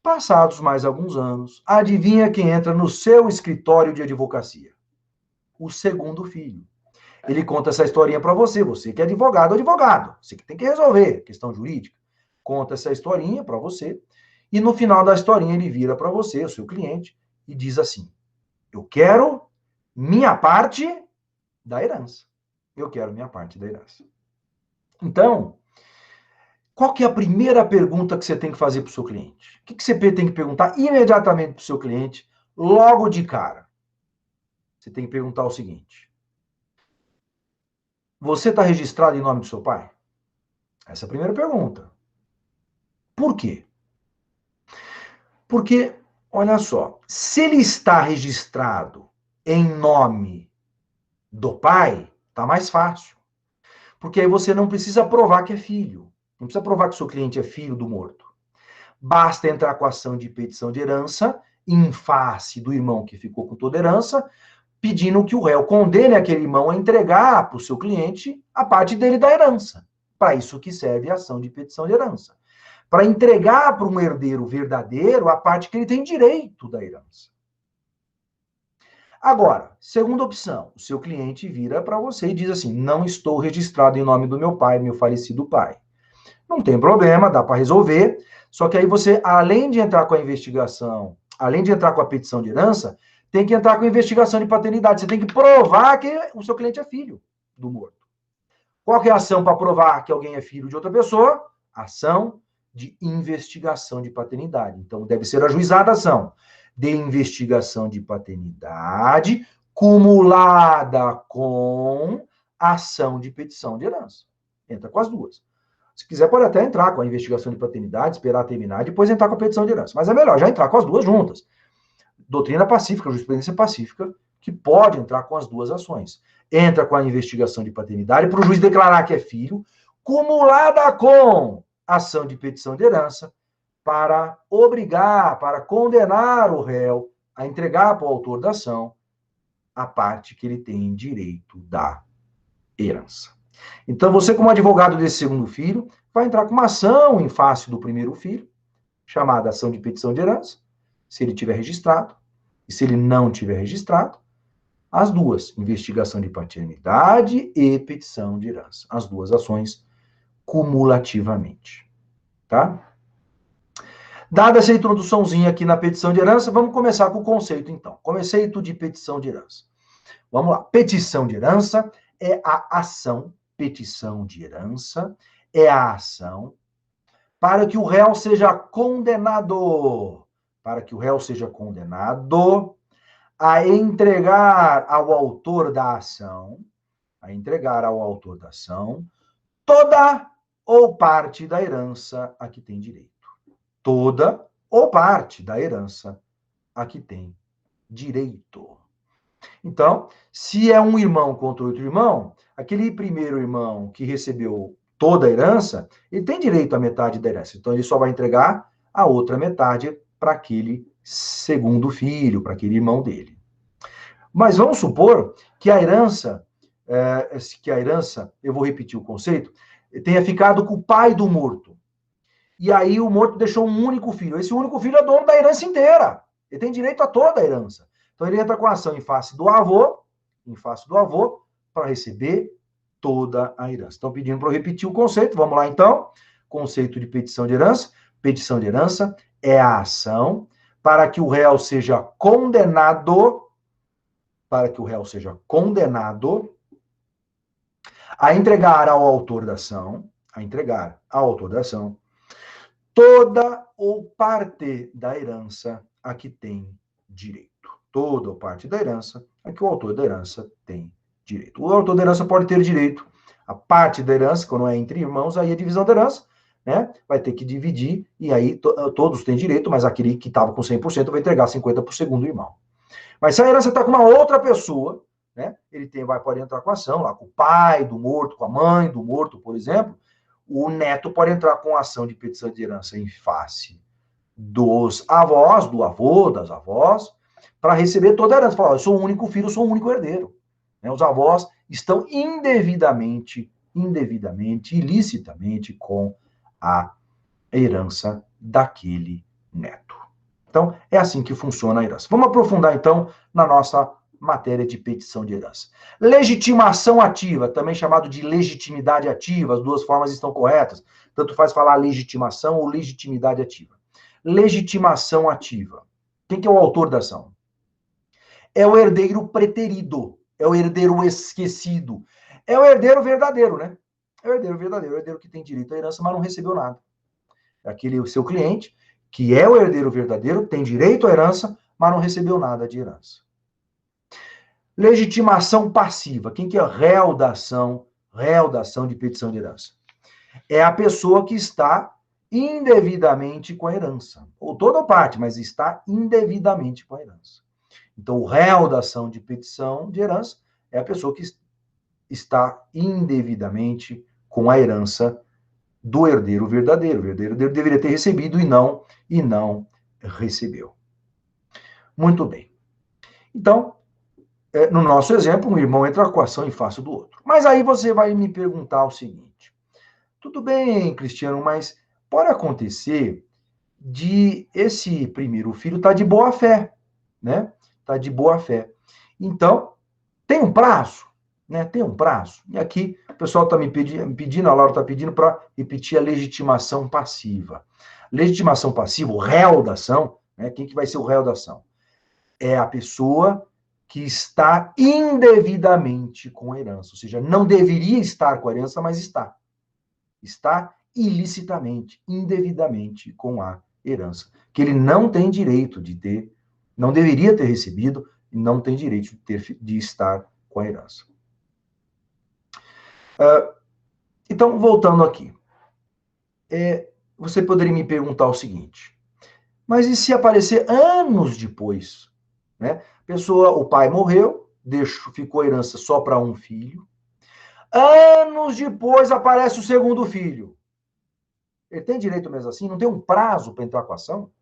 Passados mais alguns anos, adivinha quem entra no seu escritório de advocacia? O segundo filho. Ele conta essa historinha para você que é advogado, você que tem que resolver questão jurídica. Conta essa historinha para você E no final da historinha ele vira para você, o seu cliente, e diz assim: eu quero minha parte da herança. Eu quero minha parte da herança. Então, qual que é a primeira pergunta que você tem que fazer para o seu cliente? O que você tem que perguntar imediatamente para o seu cliente, logo de cara? Você tem que perguntar o seguinte: você está registrado em nome do seu pai? Essa é a primeira pergunta. Por quê? Porque, olha só, se ele está registrado em nome do pai, tá mais fácil. Porque aí você não precisa provar que é filho. Não precisa provar que o seu cliente é filho do morto. Basta entrar com a ação de petição de herança em face do irmão que ficou com toda a herança, pedindo que o réu condene aquele irmão a entregar para o seu cliente a parte dele da herança. Para isso que serve a ação de petição de herança. Para entregar para um herdeiro verdadeiro a parte que ele tem direito da herança. Agora, segunda opção, o seu cliente vira para você e diz assim: não estou registrado em nome do meu pai, meu falecido pai. Não tem problema, dá para resolver, só que aí você, além de entrar com a investigação, além de entrar com a petição de herança, tem que entrar com a investigação de paternidade. Você tem que provar que o seu cliente é filho do morto. Qual que é a ação para provar que alguém é filho de outra pessoa? Ação de investigação de paternidade. Então, deve ser ajuizada a ação de investigação de paternidade cumulada com ação de petição de herança. Entra com as duas. Se quiser, pode até entrar com a investigação de paternidade, esperar terminar e depois entrar com a petição de herança. Mas é melhor já entrar com as duas juntas. Doutrina pacífica, jurisprudência pacífica, que pode entrar com as duas ações. Entra com a investigação de paternidade para o juiz declarar que é filho, cumulada com ação de petição de herança, para obrigar, para condenar o réu a entregar para o autor da ação a parte que ele tem direito da herança. Então, você, como advogado desse segundo filho, vai entrar com uma ação em face do primeiro filho, chamada ação de petição de herança, se ele tiver registrado, e se ele não tiver registrado, as duas, investigação de paternidade e petição de herança. As duas ações cumulativamente. Tá? Dada essa introduçãozinha aqui na petição de herança, vamos começar com o conceito, então. Conceito de petição de herança. Vamos lá. Petição de herança é a ação, petição de herança é a ação para que o réu seja condenado, a entregar ao autor da ação, toda ou parte da herança a que tem direito. Toda ou parte da herança a que tem direito. Então, se é um irmão contra outro irmão, aquele primeiro irmão que recebeu toda a herança, ele tem direito à metade da herança. Então, ele só vai entregar a outra metade para aquele segundo filho, para aquele irmão dele. Mas vamos supor que a herança, eu vou repetir o conceito, tenha ficado com o pai do morto. E aí o morto deixou um único filho. Esse único filho é dono da herança inteira. Ele tem direito a toda a herança. Então ele entra com a ação em face do avô, para receber toda a herança. Estão pedindo para eu repetir o conceito. Vamos lá então. Conceito de petição de herança. Petição de herança é a ação para que o réu seja condenado, a entregar ao autor da ação, toda ou parte da herança a que tem direito. Toda ou parte da herança a que o autor da herança tem direito. O autor da herança pode ter direito a parte da herança, quando é entre irmãos, aí a divisão da herança, né? Vai ter que dividir, e aí todos têm direito, mas aquele que estava com 100% vai entregar 50% para o segundo irmão. Mas se a herança está com uma outra pessoa, né? Ele pode entrar com ação, lá com o pai do morto, com a mãe do morto, por exemplo, o neto pode entrar com ação de petição de herança em face dos avós, do avô, das avós, para receber toda a herança. Falar, eu sou o único filho, eu sou o único herdeiro. Os avós estão indevidamente, ilicitamente com a herança daquele neto. Então, é assim que funciona a herança. Vamos aprofundar, então, na nossa matéria de petição de herança. Legitimação ativa, também chamado de legitimidade ativa, as duas formas estão corretas. Tanto faz falar legitimação ou legitimidade ativa. legitimação ativa. Quem que é o autor da ação? É o herdeiro preterido, é o herdeiro esquecido, é o herdeiro verdadeiro, né? É o herdeiro verdadeiro, é o herdeiro que tem direito à herança, mas não recebeu nada. É aquele o seu cliente, que é o herdeiro verdadeiro, tem direito à herança, mas não recebeu nada de herança. Legitimação passiva. Quem que é réu da ação de petição de herança? É a pessoa que está indevidamente com a herança. Ou toda parte, mas está indevidamente com a herança. Então, o réu da ação de petição de herança é a pessoa que está indevidamente com a herança do herdeiro verdadeiro. O herdeiro deveria ter recebido e não recebeu. Muito bem. Então, no nosso exemplo, um irmão entra com a ação em face do outro. Mas aí você vai me perguntar o seguinte: tudo bem, Cristiano, mas pode acontecer de esse primeiro filho estar de boa fé, né? Está de boa fé. Então, tem um prazo, né? Tem um prazo. E aqui o pessoal está me pedindo, a Laura está pedindo para repetir a legitimação passiva. Legitimação passiva, o réu da ação, né? Quem que vai ser o réu da ação? É a pessoa que está indevidamente com a herança, ou seja, não deveria estar com a herança, mas está. Está ilicitamente, indevidamente com a herança, que ele não tem direito de ter, não deveria ter recebido e não tem direito de estar com a herança. Então, voltando aqui, você poderia me perguntar o seguinte: mas e se aparecer anos depois, né? O pai morreu, ficou a herança só para um filho. Anos depois aparece o segundo filho. Ele tem direito mesmo assim? Não tem um prazo para entrar com a ação?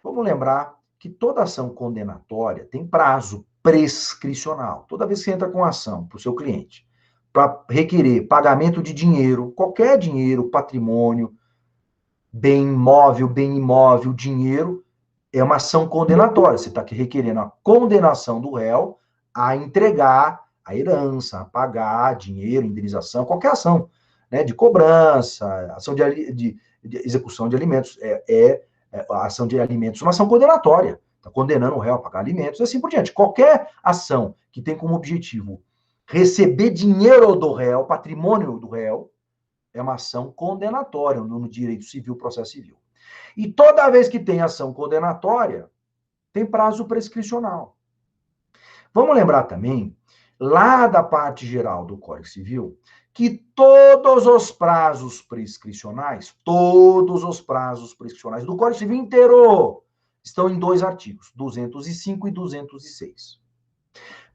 Vamos lembrar que toda ação condenatória tem prazo prescricional. Toda vez que você entra com ação para o seu cliente, para requerer pagamento de dinheiro, qualquer dinheiro, patrimônio, bem móvel, bem imóvel, dinheiro, é uma ação condenatória. Você está aqui requerendo a condenação do réu a entregar a herança, a pagar dinheiro, indenização, qualquer ação, né, de cobrança, ação de execução de alimentos, a ação de alimentos, uma ação condenatória. Está condenando o réu a pagar alimentos e assim por diante. Qualquer ação que tem como objetivo receber dinheiro do réu, patrimônio do réu, é uma ação condenatória no direito civil, processo civil. E toda vez que tem ação condenatória, tem prazo prescricional. Vamos lembrar também, lá da parte geral do Código Civil, que todos os prazos prescricionais do Código Civil inteiro estão em 2 artigos, 205 e 206.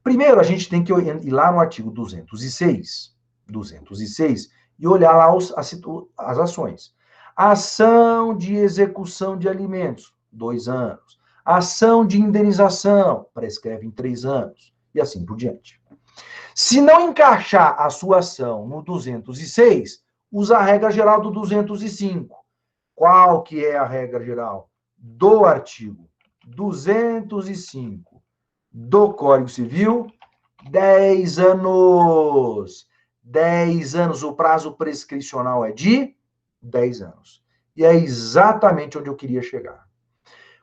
Primeiro, a gente tem que ir lá no artigo 206, e olhar lá as ações. Ação de execução de alimentos, 2 anos. Ação de indenização, prescreve em 3 anos. E assim por diante. Se não encaixar a sua ação no 206, usa a regra geral do 205. Qual que é a regra geral? Do artigo 205 do Código Civil, 10 anos. 10 anos, o prazo prescricional é de 10 anos. E é exatamente onde eu queria chegar.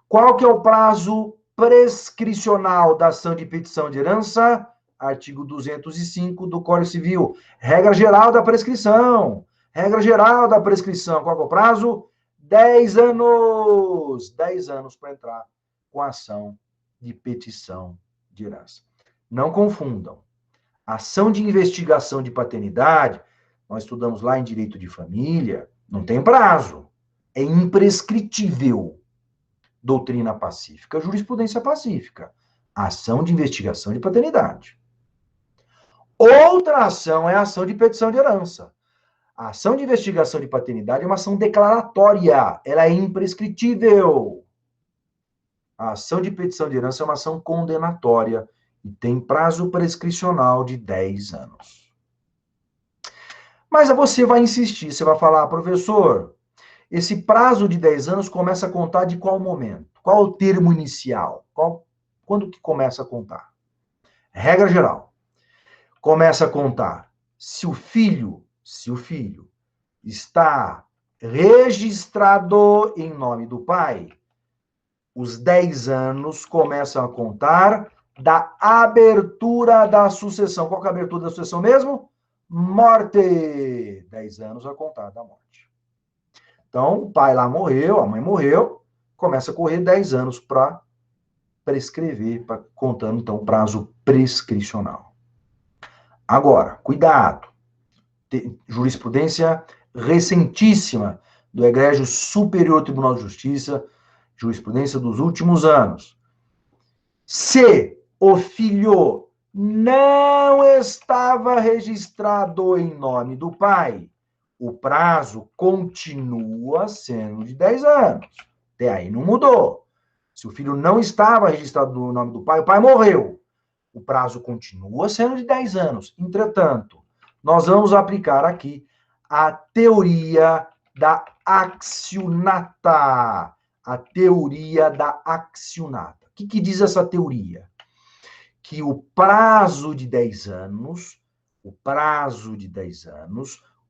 Qual que é o prazo prescricional da ação de petição de herança? Artigo 205 do Código Civil. Regra geral da prescrição. Regra geral da prescrição. Qual que é o prazo? 10 anos. 10 anos para entrar com a ação de petição de herança. Não confundam. Ação de investigação de paternidade, nós estudamos lá em direito de família, não tem prazo. É imprescritível. Doutrina pacífica, jurisprudência pacífica. Ação de investigação de paternidade. Outra ação é a ação de petição de herança. A ação de investigação de paternidade é uma ação declaratória. Ela é imprescritível. A ação de petição de herança é uma ação condenatória e tem prazo prescricional de 10 anos. Mas você vai insistir, você vai falar, professor, esse prazo de 10 anos começa a contar de qual momento? Qual o termo inicial? Quando que começa a contar? Regra geral. Começa a contar se o filho está registrado em nome do pai, os 10 anos começam a contar da abertura da sucessão. Qual que é a abertura da sucessão mesmo? Morte. 10 anos a contar da morte. Então, o pai lá morreu, a mãe morreu, começa a correr 10 anos para prescrever, contando, então, o prazo prescricional. Agora, cuidado. Jurisprudência recentíssima do Egrégio Superior Tribunal de Justiça, jurisprudência dos últimos anos. Se o filho não estava registrado em nome do pai, o prazo continua sendo de 10 anos. Até aí não mudou. Se o filho não estava registrado no nome do pai, o pai morreu. O prazo continua sendo de 10 anos. Entretanto, nós vamos aplicar aqui a teoria da accionata. A teoria da accionata. O que diz essa teoria? Que o prazo de 10 anos,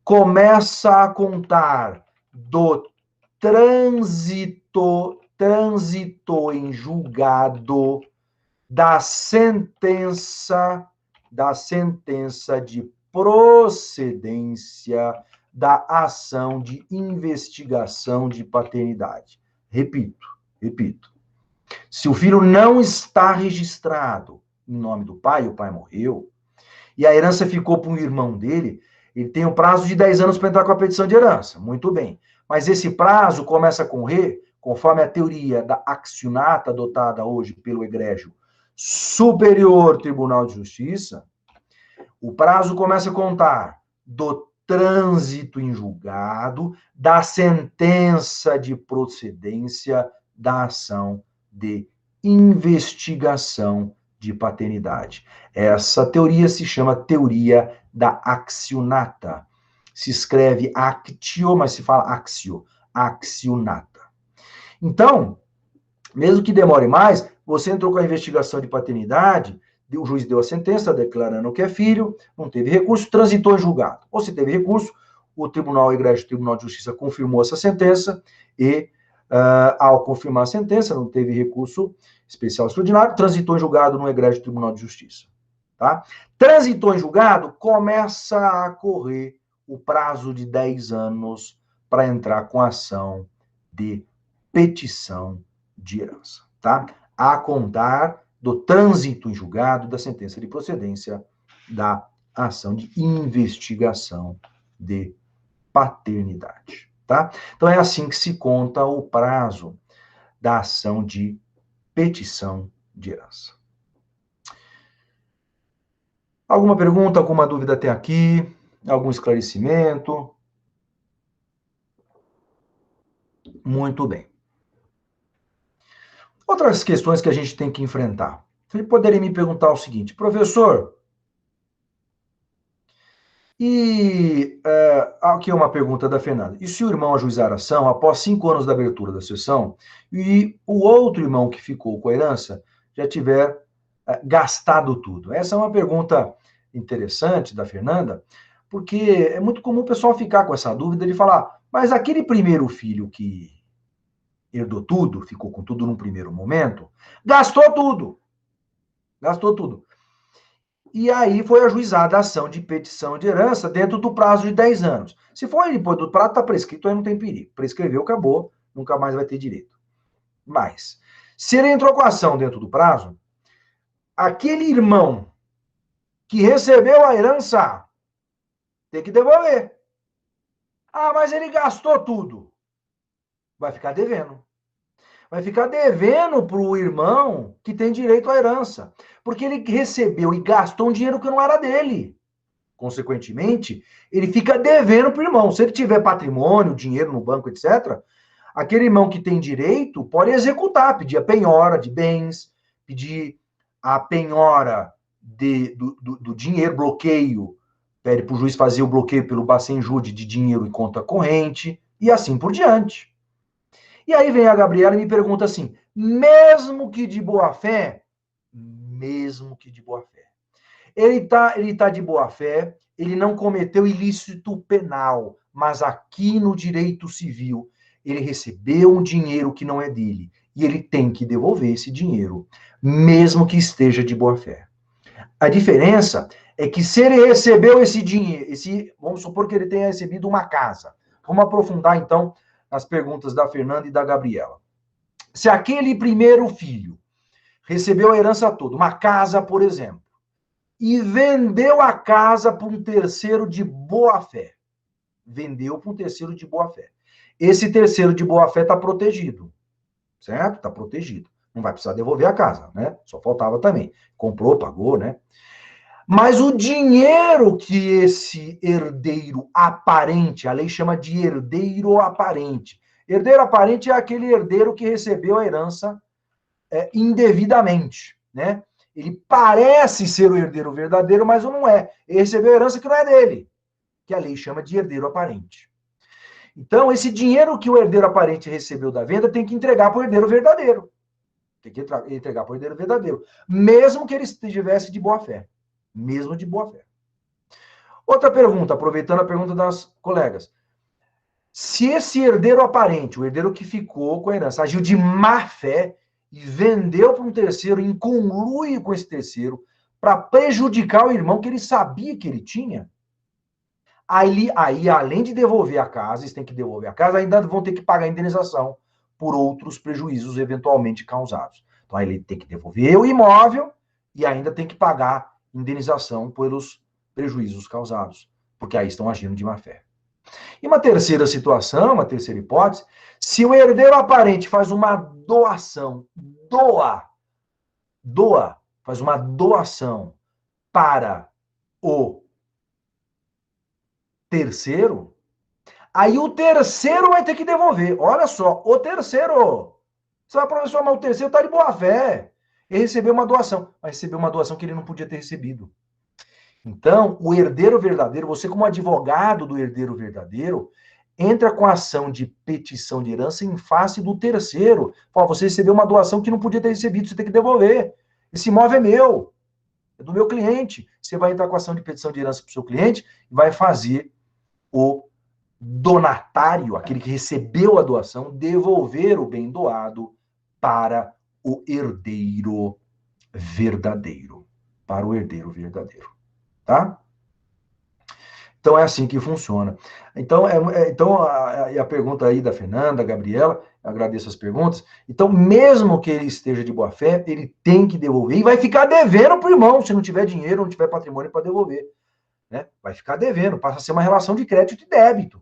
começa a contar do trânsito em julgado da sentença de procedência da ação de investigação de paternidade. Repito. Se o filho não está registrado em nome do pai, o pai morreu, e a herança ficou para um irmão dele, ele tem um prazo de 10 anos para entrar com a petição de herança. Muito bem. Mas esse prazo começa a correr, conforme a teoria da accionata adotada hoje pelo Egrégio Superior Tribunal de Justiça, o prazo começa a contar do trânsito em julgado, da sentença de procedência da ação de investigação de paternidade. Essa teoria se chama teoria da accionata. Se escreve actio, mas se fala axio, accionata. Então, mesmo que demore mais, você entrou com a investigação de paternidade, o juiz deu a sentença declarando que é filho, não teve recurso, transitou em julgado. Ou se teve recurso, o Egrégio Tribunal de Justiça confirmou essa sentença e, ao confirmar a sentença, não teve recurso especial extraordinário, transitou em julgado no Egrégio Tribunal de Justiça. Tá? Transitou em julgado, começa a correr o prazo de 10 anos para entrar com ação de petição de herança. Tá? A contar do trânsito em julgado da sentença de procedência da ação de investigação de paternidade, tá? Então é assim que se conta o prazo da ação de petição de herança. Alguma pergunta, alguma dúvida até aqui? Algum esclarecimento? Muito bem. Outras questões que a gente tem que enfrentar. Você poderia me perguntar o seguinte, professor, aqui é uma pergunta da Fernanda. E se o irmão ajuizar a ação após 5 anos da abertura da sessão e o outro irmão que ficou com a herança já tiver gastado tudo? Essa é uma pergunta interessante da Fernanda, porque é muito comum o pessoal ficar com essa dúvida de falar, mas aquele primeiro filho que herdou tudo, ficou com tudo num primeiro momento, gastou tudo. E aí foi ajuizada a ação de petição de herança dentro do prazo de 10 anos. Se for depois do prazo, está prescrito, aí não tem perigo. Prescreveu, acabou, nunca mais vai ter direito. Mas, se ele entrou com a ação dentro do prazo, aquele irmão que recebeu a herança tem que devolver. Ah, mas ele gastou tudo. Vai ficar devendo. Vai ficar devendo para o irmão que tem direito à herança. Porque ele recebeu e gastou um dinheiro que não era dele. Consequentemente, ele fica devendo para o irmão. Se ele tiver patrimônio, dinheiro no banco, etc., aquele irmão que tem direito pode executar, pedir a penhora de bens, pedir a penhora do dinheiro, bloqueio, pede para o juiz fazer o bloqueio pelo Bacen-Jude de dinheiro em conta corrente, e assim por diante. E aí vem a Gabriela e me pergunta assim, mesmo que de boa fé, ele tá de boa fé, ele não cometeu ilícito penal, mas aqui no direito civil, ele recebeu um dinheiro que não é dele, e ele tem que devolver esse dinheiro, mesmo que esteja de boa fé. A diferença é que se ele recebeu esse dinheiro, vamos supor que ele tenha recebido uma casa. Vamos aprofundar, então, as perguntas da Fernanda e da Gabriela. Se aquele primeiro filho recebeu a herança toda, uma casa, por exemplo, e vendeu a casa para um terceiro de boa fé. Vendeu para um terceiro de boa fé. Esse terceiro de boa fé está protegido, certo? Está protegido. Não vai precisar devolver a casa, né? Só faltava também. Comprou, pagou, né? Mas o dinheiro que esse herdeiro aparente, a lei chama de herdeiro aparente. Herdeiro aparente é aquele herdeiro que recebeu a herança indevidamente, né? Ele parece ser o herdeiro verdadeiro, mas não é. Ele recebeu a herança que não é dele, que a lei chama de herdeiro aparente. Então, esse dinheiro que o herdeiro aparente recebeu da venda tem que entregar para o herdeiro verdadeiro. Tem que entregar para o herdeiro verdadeiro, mesmo que ele estivesse de boa fé. Mesmo de boa fé. Outra pergunta, aproveitando a pergunta das colegas. Se esse herdeiro aparente, o herdeiro que ficou com a herança, agiu de má fé e vendeu para um terceiro, em conluio com esse terceiro, para prejudicar o irmão que ele sabia que ele tinha, aí, além de devolver a casa, eles têm que devolver a casa, ainda vão ter que pagar a indenização por outros prejuízos eventualmente causados. Então, aí ele tem que devolver o imóvel e ainda tem que pagar indenização pelos prejuízos causados, porque aí estão agindo de má fé. E uma terceira situação, uma terceira hipótese, se o herdeiro aparente faz uma doação, faz uma doação para o terceiro, aí o terceiro vai ter que devolver. Olha só, o terceiro. Você vai, professor, mas o terceiro está de boa fé. Ele recebeu uma doação, mas recebeu uma doação que ele não podia ter recebido. Então, o herdeiro verdadeiro, você como advogado do herdeiro verdadeiro, entra com a ação de petição de herança em face do terceiro. Fala, você recebeu uma doação que não podia ter recebido, você tem que devolver. Esse imóvel é meu, é do meu cliente. Você vai entrar com a ação de petição de herança para o seu cliente e vai fazer o donatário, aquele que recebeu a doação, devolver o bem doado para o herdeiro verdadeiro. Para o herdeiro verdadeiro. Tá? Então é assim que funciona. Então, a pergunta aí da Fernanda, Gabriela, agradeço as perguntas. Então, mesmo que ele esteja de boa fé, ele tem que devolver e vai ficar devendo para o irmão, se não tiver dinheiro, não tiver patrimônio para devolver. Né? Vai ficar devendo, passa a ser uma relação de crédito e débito.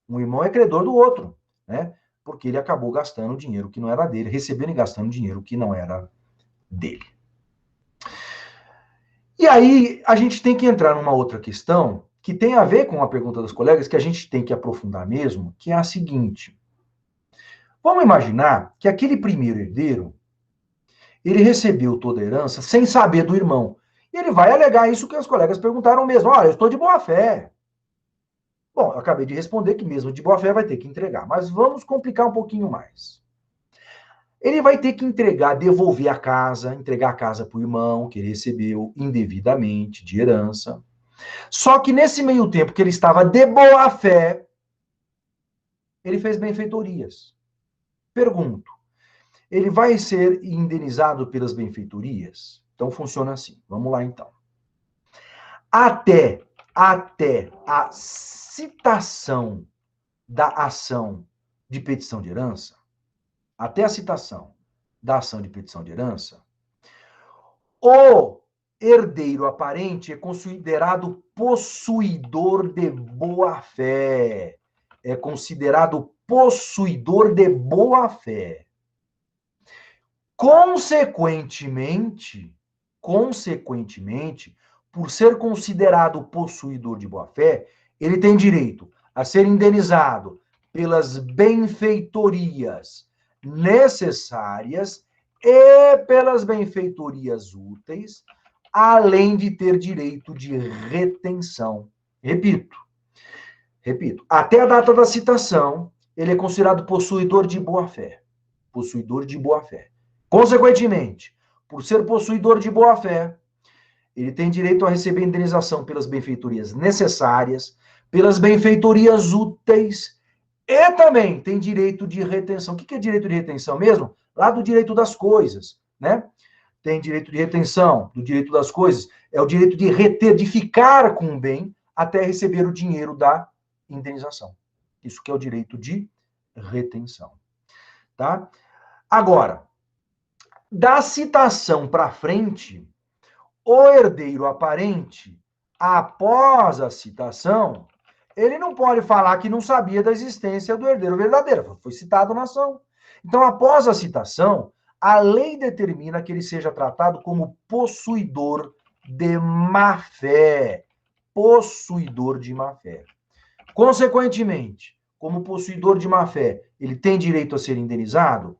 Um irmão é credor do outro, né? Porque ele acabou gastando dinheiro que não era dele, recebendo e gastando dinheiro que não era dele. E aí, a gente tem que entrar numa outra questão que tem a ver com a pergunta dos colegas, que a gente tem que aprofundar mesmo, que é a seguinte. Vamos imaginar que aquele primeiro herdeiro, ele recebeu toda a herança sem saber do irmão. E ele vai alegar isso que os colegas perguntaram mesmo. Olha, eu estou de boa fé. Bom, eu acabei de responder que mesmo de boa fé vai ter que entregar. Mas vamos complicar um pouquinho mais. Ele vai ter que devolver a casa, entregar a casa para o irmão, que ele recebeu indevidamente de herança. Só que nesse meio tempo que ele estava de boa fé, ele fez benfeitorias. Pergunto, ele vai ser indenizado pelas benfeitorias? Então funciona assim. Vamos lá então. Até a citação da ação de petição de herança, até a citação da ação de petição de herança, o herdeiro aparente é considerado possuidor de boa-fé. É considerado possuidor de boa-fé. Consequentemente, por ser considerado possuidor de boa-fé, ele tem direito a ser indenizado pelas benfeitorias necessárias e pelas benfeitorias úteis, além de ter direito de retenção. Repito, até a data da citação, ele é considerado possuidor de boa-fé. Possuidor de boa-fé. Consequentemente, por ser possuidor de boa-fé, ele tem direito a receber indenização pelas benfeitorias necessárias, pelas benfeitorias úteis e também tem direito de retenção. O que é direito de retenção mesmo? Lá do direito das coisas, né? Tem direito de retenção do direito das coisas, é o direito de reter, de ficar com o bem até receber o dinheiro da indenização. Isso que é o direito de retenção, tá? Agora, da citação para frente, o herdeiro aparente, após a citação, ele não pode falar que não sabia da existência do herdeiro verdadeiro. Foi citado na ação. Então, após a citação, a lei determina que ele seja tratado como possuidor de má-fé. Possuidor de má-fé. Consequentemente, como possuidor de má-fé, ele tem direito a ser indenizado?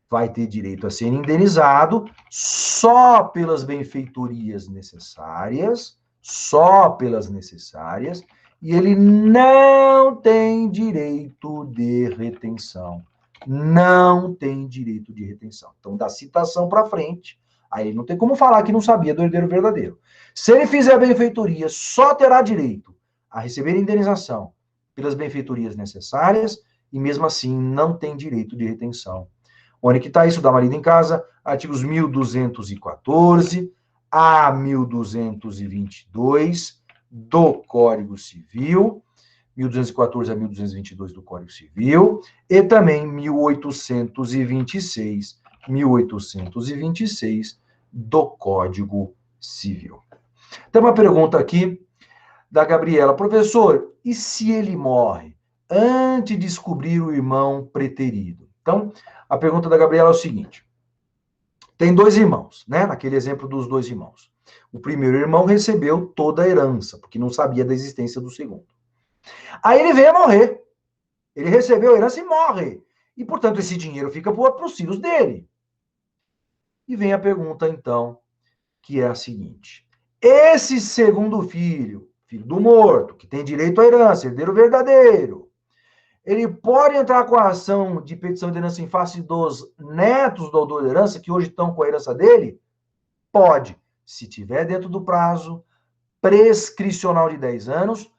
Vai ter direito a ser indenizado só pelas benfeitorias necessárias, só pelas necessárias, e ele não tem direito de retenção. Não tem direito de retenção. Então, da citação para frente, aí não tem como falar que não sabia do herdeiro verdadeiro. Se ele fizer a benfeitoria, só terá direito a receber indenização pelas benfeitorias necessárias, e mesmo assim não tem direito de retenção. Onde que está isso? Dá uma lida em casa, artigos 1214 a 1222 do Código Civil, 1214 a 1222 do Código Civil, e também 1826 do Código Civil. Tem uma pergunta aqui da Gabriela. Professor, e se ele morre antes de descobrir o irmão preterido? Então, a pergunta da Gabriela é o seguinte. Tem dois irmãos, né? Naquele exemplo dos dois irmãos. O primeiro irmão recebeu toda a herança, porque não sabia da existência do segundo. Aí ele veio a morrer. Ele recebeu a herança e morre. E, portanto, esse dinheiro fica para os filhos dele. E vem a pergunta, então, que é a seguinte. Esse segundo filho, filho do morto, que tem direito à herança, herdeiro verdadeiro, ele pode entrar com a ação de petição de herança em face dos netos do autor de herança, que hoje estão com a herança dele? Pode. Se tiver dentro do prazo prescricional de 10 anos,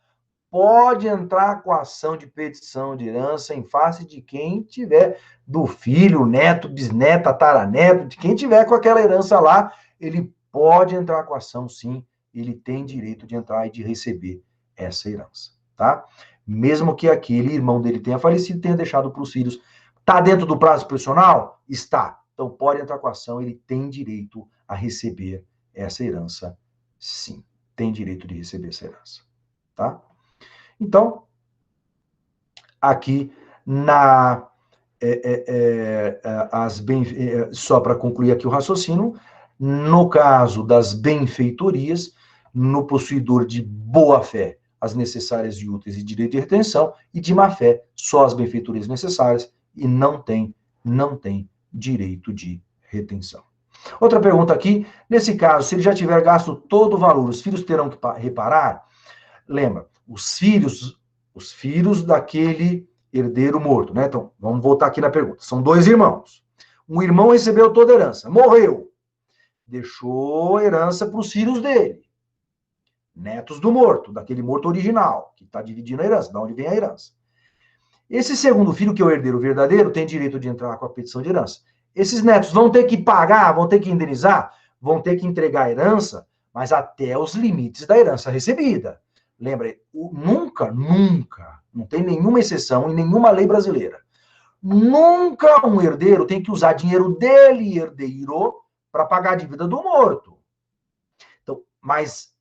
pode entrar com a ação de petição de herança em face de quem tiver, do filho, neto, bisneto, tataraneto, de quem tiver com aquela herança lá, ele pode entrar com a ação, sim, ele tem direito de entrar e de receber essa herança, tá? Mesmo que aquele irmão dele tenha falecido, tenha deixado para os filhos. Está dentro do prazo prescricional? Está. Então, pode entrar com a ação, ele tem direito a receber essa herança, sim. Tem direito de receber essa herança, tá? Então, aqui na só para concluir aqui o raciocínio, no caso das benfeitorias, no possuidor de boa-fé, as necessárias e úteis e direito de retenção, e de má-fé, só as benfeitorias necessárias e não tem direito de retenção. Outra pergunta aqui, nesse caso, se ele já tiver gasto todo o valor, os filhos terão que reparar? Lembra, os filhos daquele herdeiro morto, né? Então, vamos voltar aqui na pergunta. São dois irmãos. Um irmão recebeu toda a herança, morreu. Deixou herança para os filhos dele. Netos do morto, daquele morto original, que está dividindo a herança, de onde vem a herança. Esse segundo filho, que é o herdeiro verdadeiro, tem direito de entrar com a petição de herança. Esses netos vão ter que pagar, vão ter que indenizar, vão ter que entregar a herança, mas até os limites da herança recebida. Lembra, nunca, não tem nenhuma exceção em nenhuma lei brasileira. Nunca um herdeiro tem que usar dinheiro dele, herdeiro, para pagar a dívida do morto. Então, mas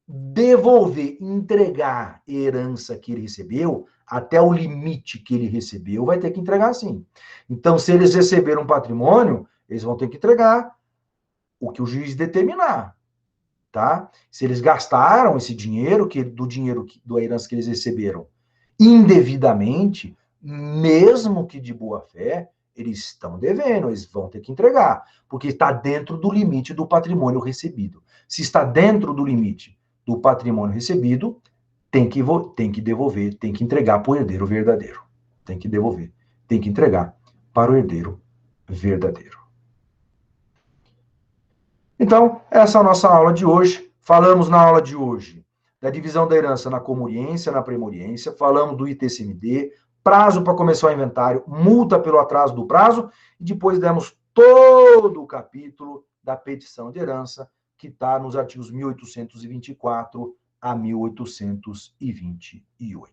devolver, entregar a herança que ele recebeu, até o limite que ele recebeu, vai ter que entregar sim. Então, se eles receberam um patrimônio, eles vão ter que entregar o que o juiz determinar. Tá? Se eles gastaram esse dinheiro, da herança que eles receberam indevidamente, mesmo que de boa fé, eles estão devendo, eles vão ter que entregar, porque está dentro do limite do patrimônio recebido. Se está dentro do limite do patrimônio recebido, tem que devolver, tem que entregar para o herdeiro verdadeiro. Tem que devolver, tem que entregar para o herdeiro verdadeiro. Então, essa é a nossa aula de hoje. Falamos na aula de hoje da divisão da herança na comuriência, na premoriência, falamos do ITCMD, prazo para começar o inventário, multa pelo atraso do prazo, e depois demos todo o capítulo da petição de herança, que está nos artigos 1824 a 1828.